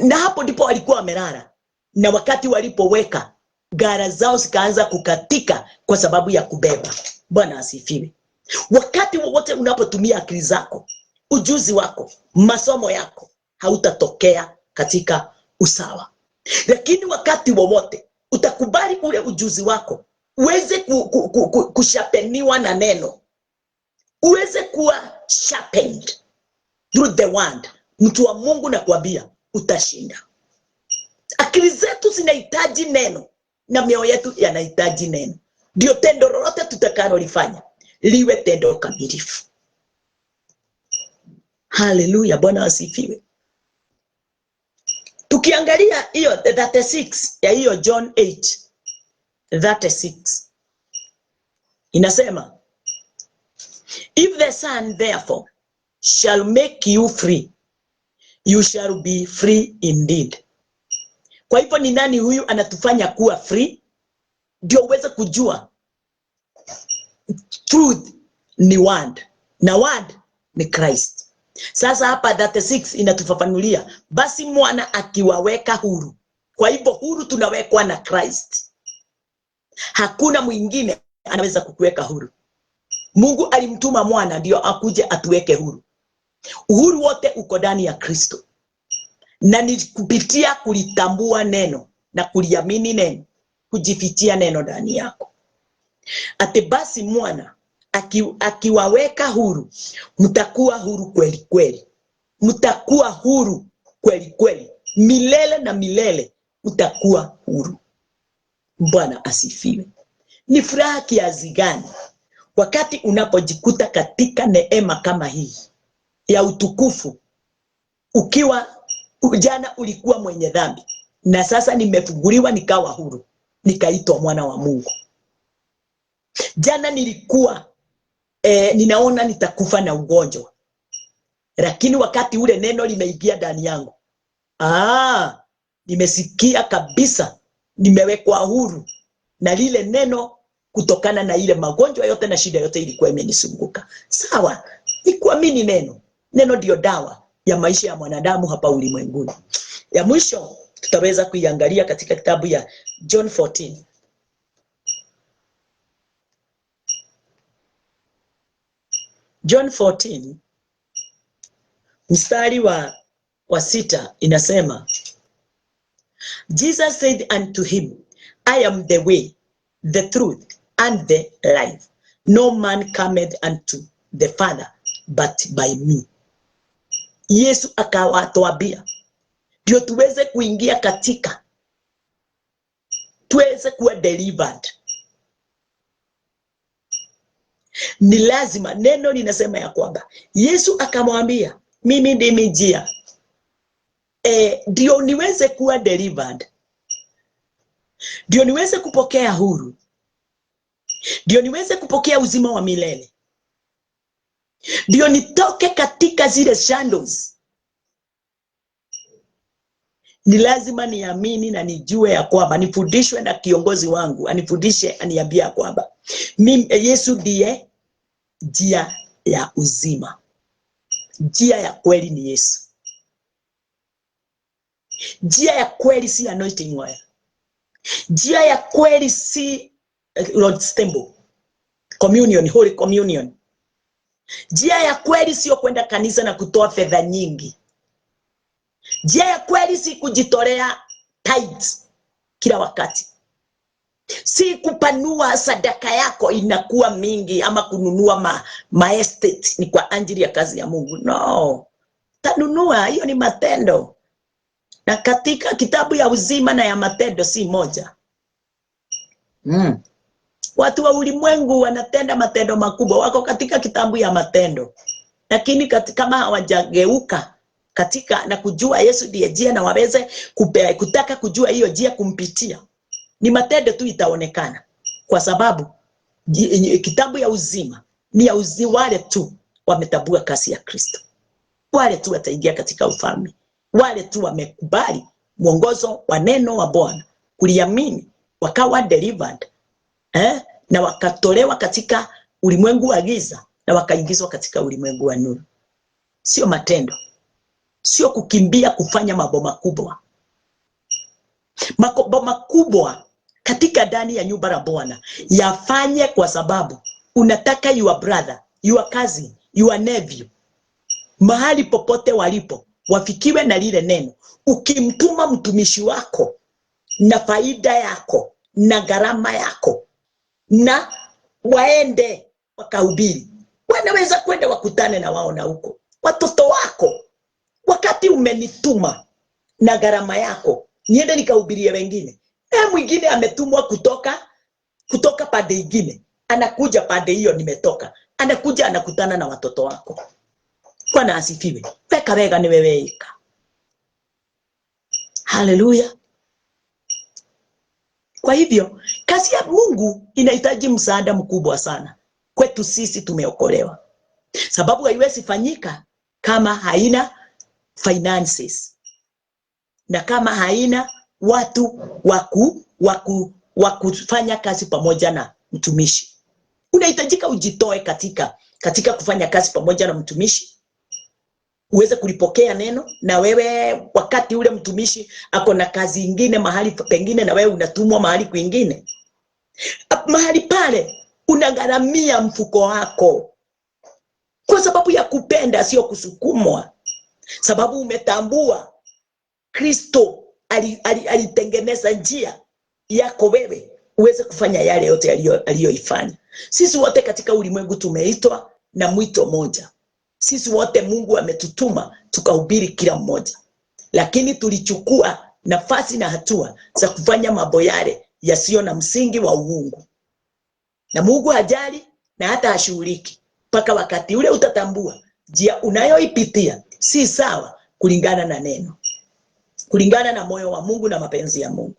Na hapo ndipo walikuwa wamelala. Na wakati walipoweka, gara zao zikaanza kukatika kwa sababu ya kubeba. Bwana asifiwe. Wakati wowote unapotumia akili zako, ujuzi wako, masomo yako, hautatokea katika usawa. Lakini wakati wowote utakubali ule ujuzi wako uweze kushapeniwa na neno, uweze kuwa sharpened through the word, Mtu wa Mungu nakwambia utashinda. Akili zetu zinahitaji neno na mioyo yetu yanahitaji neno. Ndio tendo lolote tutakalolifanya liwe tendo kamilifu. Haleluya, Bwana asifiwe. Tukiangalia hiyo 36 ya hiyo John 8:36 inasema, if the Son therefore shall make you free, you shall be free indeed. Kwa hivyo ni nani huyu anatufanya kuwa free? Ndio uweze kujua truth ni word na word ni Christ. Sasa hapa 36 inatufafanulia, basi mwana akiwaweka huru. Kwa hivyo huru tunawekwa na Christ. Hakuna mwingine anaweza kukuweka huru. Mungu alimtuma mwana ndio akuje atuweke huru. Uhuru wote uko ndani ya Kristo. Na ni kupitia kulitambua neno na kuliamini neno, kujifitia neno ndani yako. Ate basi mwana akiwaweka huru, mtakuwa huru kweli kweli. Mtakuwa huru kweli kweli. Milele na milele mtakuwa huru. Bwana asifiwe. Ni furaha kiasi gani wakati unapojikuta katika neema kama hii ya utukufu, ukiwa jana ulikuwa mwenye dhambi na sasa nimefunguliwa nikawa huru, nikaitwa mwana wa Mungu. Jana nilikuwa ninaona nitakufa na ugonjwa, lakini wakati ule neno limeingia ndani yangu, nimesikia kabisa nimewekwa huru na lile neno, kutokana na ile magonjwa yote na shida yote ilikuwa imenizunguka. Sawa, ni kuamini neno. Neno ndio dawa ya maisha ya mwanadamu hapa ulimwenguni. Ya mwisho tutaweza kuiangalia katika kitabu ya John 14. John 14 mstari wa 6 inasema, Jesus said unto him, I am the way, the truth, and the life. No man cometh unto the Father but by me. Yesu akawatuambia ndio tuweze kuingia katika, tuweze kuwa delivered. Ni lazima, neno linasema ya kwamba Yesu akamwambia, mimi ndimi njia. Ndio niweze kuwa delivered. Ndio niweze kupokea huru. Ndio niweze kupokea uzima wa milele. Ndio nitoke katika zile shadows. Ni lazima niamini na nijue ya kwamba, nifundishwe na kiongozi wangu, anifundishe, aniambia kwamba Yesu ndiye njia ya uzima. Njia ya kweli ni Yesu. Njia ya kweli si anointing oil. Njia ya kweli si Lord's Table, communion, holy communion. Njia ya kweli sio kwenda kanisa na kutoa fedha nyingi. Njia ya kweli si kujitolea tithes kila wakati. Si kupanua sadaka yako inakuwa mingi, ama kununua ma estate ni kwa ajili ya kazi ya Mungu. No. Tanunua, hiyo ni matendo. Na katika kitabu ya uzima na ya matendo si moja. Watu wa ulimwengu wanatenda matendo makubwa, wako katika kitabu ya matendo. Lakini kama hawajageuka katika na kujua Yesu ndiye njia, na waweze kutaka kujua hiyo njia kumpitia, ni matendo tu itaonekana. Kwa sababu kitabu ya uzima ni ya wale tu wametambua kazi ya Kristo. Wale tu wataingia katika ufalme. Wale tu wamekubali mwongozo wa neno wa Bwana, kuliamini, wakawa delivered, na wakatolewa katika ulimwengu wa giza na wakaingizwa katika ulimwengu wa nuru. Sio matendo. Sio kukimbia kufanya mambo makubwa. Mambo makubwa katika ndani ya nyumba la Bwana yafanye kwa sababu unataka your brother, your cousin, your nephew, mahali popote walipo, wafikiwe na lile neno. Ukimtuma mtumishi wako na faida yako na gharama yako, na waende wakahubiri, wanaweza kwenda wakutane na wao na huko. Watoto wako wakati umenituma na gharama yako niende nikahubirie wengine, na mwingine ametumwa kutoka pande ingine, anakuja pande hiyo nimetoka, anakuja anakutana na watoto wako. Bwana asifiwe. Weka wega ni wewe ika. Haleluya. Kwa hivyo kazi ya Mungu inahitaji msaada mkubwa sana kwetu sisi tumeokolewa, sababu haiwezi fanyika kama haina finances na kama haina watu wa kufanya kazi pamoja na mtumishi. Unahitajika ujitoe katika kufanya kazi pamoja na mtumishi, uweze kulipokea neno, na wewe wakati ule mtumishi ako na kazi ingine mahali pengine na wewe unatumwa mahali kwingine, mahali pale unagharamia mfuko wako kwa sababu ya kupenda, sio kusukumwa, sababu umetambua Kristo alitengeneza njia yako wewe uweze kufanya yale yote aliyoifanya. Sisi wote katika ulimwengu tumeitwa na mwito moja. Sisi wote Mungu ametutuma tukahubiri kila mmoja, lakini tulichukua nafasi na hatua za kufanya mambo yale yasiyo na msingi wa uungu, na Mungu hajali na hata hashughuliki mpaka wakati ule utatambua njia unayoipitia si sawa kulingana na neno, kulingana na moyo wa Mungu na mapenzi ya Mungu.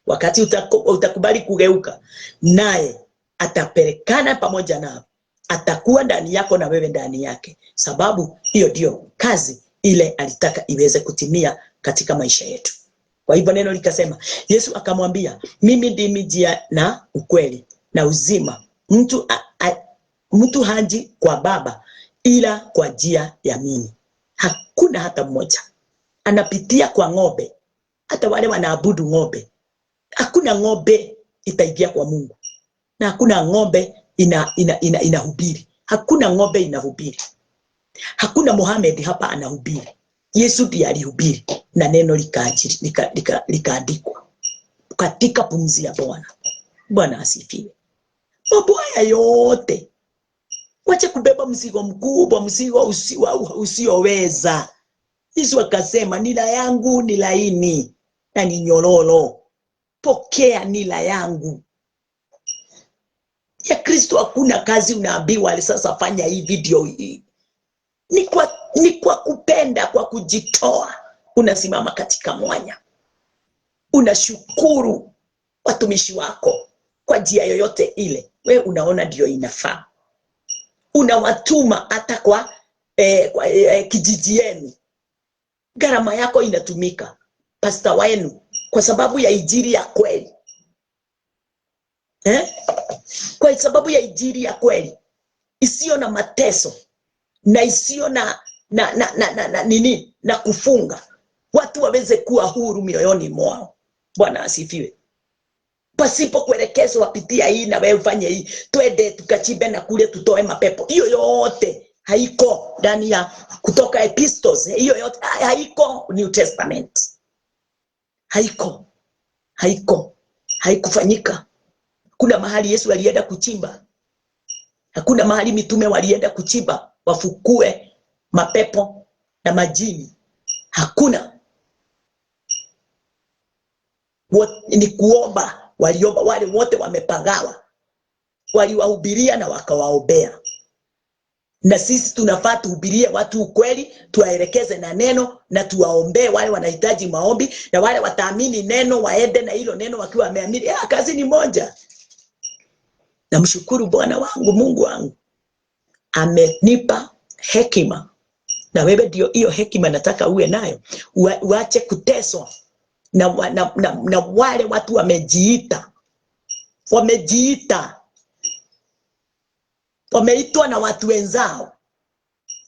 Wakati utakubali kugeuka, naye atapelekana pamoja nao, atakuwa ndani yako na wewe ndani yake, sababu hiyo ndio kazi ile alitaka iweze kutimia katika maisha yetu. Kwa hivyo neno likasema, Yesu akamwambia, mimi ndimi njia na ukweli na uzima, mtu haji kwa Baba ila kwa njia ya mimi. Hakuna hata mmoja anapitia kwa ng'ombe, hata wale wanaabudu ng'ombe. Hakuna ng'ombe itaingia kwa Mungu, na hakuna ng'ombe inahubiri. Hakuna ng'ombe inahubiri. Hakuna Muhammad hapa anahubiri. Yesu ndiye alihubiri na neno likaandikwa katika pumzi ya Bwana. Bwana asifiwe. Mambo haya yote, wacha kubeba mzigo mkubwa, mzigo usioweza. Yesu akasema, nila yangu ni laini na ni nyororo. Pokea nila yangu. Ya Kristo hakuna kazi unaambiwa sasa fanya hii video hii. Ni kwa kupenda, kwa kujitoa. Unasimama katika mwanya, unashukuru watumishi wako kwa njia yoyote ile wewe unaona ndio inafaa. Unawatuma hata kwa kijiji yenu, gharama yako inatumika, pasta wenu, kwa sababu ya injili ya kweli. Kwa sababu ya injili ya kweli isiyo na mateso na isiyo na kufunga, watu waweze kuwa huru mioyoni mwao. Bwana asifiwe. Pasipo kuelekezwa wapitia hii na wewe ufanye hii, twende tukachimbe na kule tutoe mapepo. Hiyo yote haiko ndani ya Kutoka Epistles. Hiyo yote haiko New Testament. Haikufanyika. Kuna mahali Yesu alienda kuchimba. Hakuna mahali mitume walienda kuchimba wafukue mapepo na majini. Hakuna. Ni kuomba. Waliomba, wale wote wamepagawa, waliwahubiria na wakawaombea. Na sisi tunafaa tuhubirie watu ukweli, tuwaelekeze na neno na tuwaombee wale wanahitaji maombi, na wale wataamini neno waende na hilo neno wakiwa wameamini. Kazi ni moja. Namshukuru Bwana wangu, Mungu wangu amenipa hekima, na wewe ndio hiyo hekima nataka uwe nayo. Uache kuteswa na wale watu wameitwa na watu wenzao,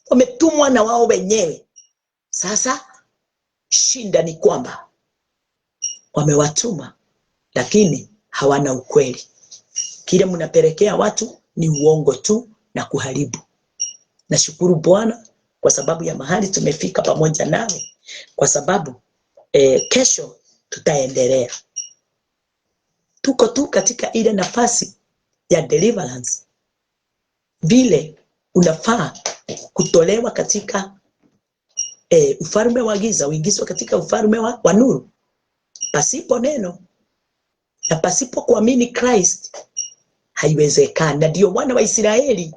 wametumwa na wao wenyewe. Sasa shinda ni kwamba wamewatuma lakini hawana ukweli. Kile mnapelekea watu ni uongo tu na kuharibu. Nashukuru Bwana kwa sababu ya mahali tumefika pamoja nawe, kwa sababu kesho tutaendelea. Tuko tu katika ile nafasi ya deliverance, vile unafaa kutolewa katika ufalme wa giza uingizwe katika ufalme wa nuru. Pasipo neno na pasipo kuamini Christ haiwezekani. Na ndio wana wa Israeli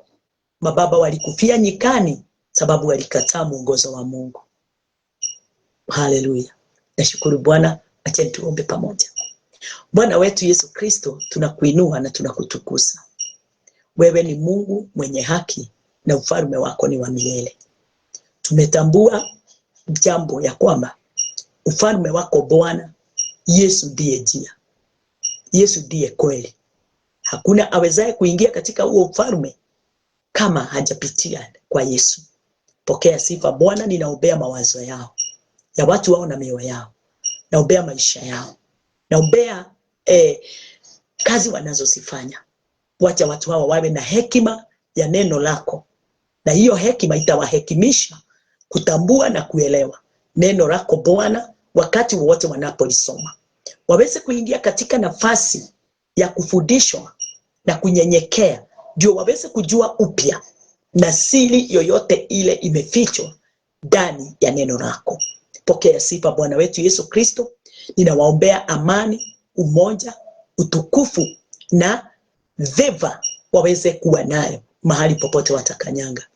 mababa walikufia nyikani sababu walikataa mwongozo wa Mungu. Haleluya. Nashukuru Bwana. Acha tuombe pamoja. Bwana wetu Yesu Kristo, tunakuinua na tunakutukuza. Wewe ni Mungu mwenye haki na ufalme wako ni wa milele. Tumetambua jambo ya kwamba ufalme wako Bwana Yesu ndiye njia. Yesu ndiye kweli. Hakuna awezaye kuingia katika huo ufalme kama hajapitia kwa Yesu. Pokea sifa Bwana. Ninaombea mawazo yao, ya watu wao na mioyo yao. Naombea maisha yao. Naombea kazi wanazozifanya. Wacha watu hao wawe na hekima ya neno lako. Na hiyo hekima itawahekimisha kutambua na kuelewa neno lako Bwana wakati wote wanapolisoma. Waweze kuingia katika nafasi ya kufundishwa na kunyenyekea, ndio waweze kujua upya na siri yoyote ile imefichwa ndani ya neno lako. Pokea sifa Bwana wetu Yesu Kristo. Ninawaombea amani, umoja, utukufu na veva waweze kuwa nayo mahali popote watakanyanga.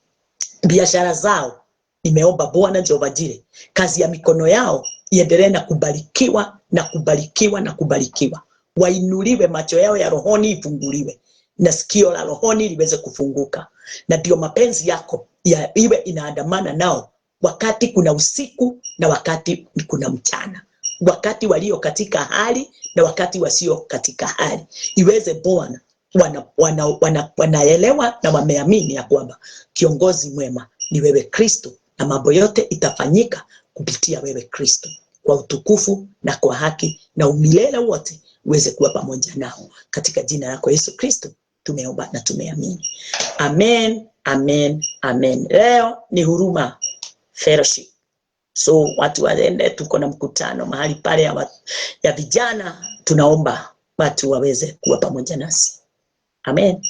Biashara zao nimeomba Bwana Jehova Jire, kazi ya mikono yao iendelee na kubarikiwa na kubarikiwa na kubarikiwa. Wainuliwe, macho yao ya rohoni ifunguliwe na sikio la rohoni liweze kufunguka. Na ndio mapenzi yako iwe inaandamana nao wakati kuna usiku na wakati kuna mchana, wakati walio katika hali na wakati wasio katika hali. Iweze Bwana wanaelewa na wameamini ya kwamba kiongozi mwema ni wewe Kristo, na mambo yote itafanyika kupitia wewe Kristo, kwa utukufu na kwa haki na umilele wote uweze kuwa pamoja nao. Katika jina lako Yesu Kristo tumeomba na tumeamini. Amen, amen, amen. Leo ni Huruma Fellowship. So watu waende, tuko na mkutano mahali pale ya vijana. Tunaomba watu waweze kuwa pamoja nasi. Amen.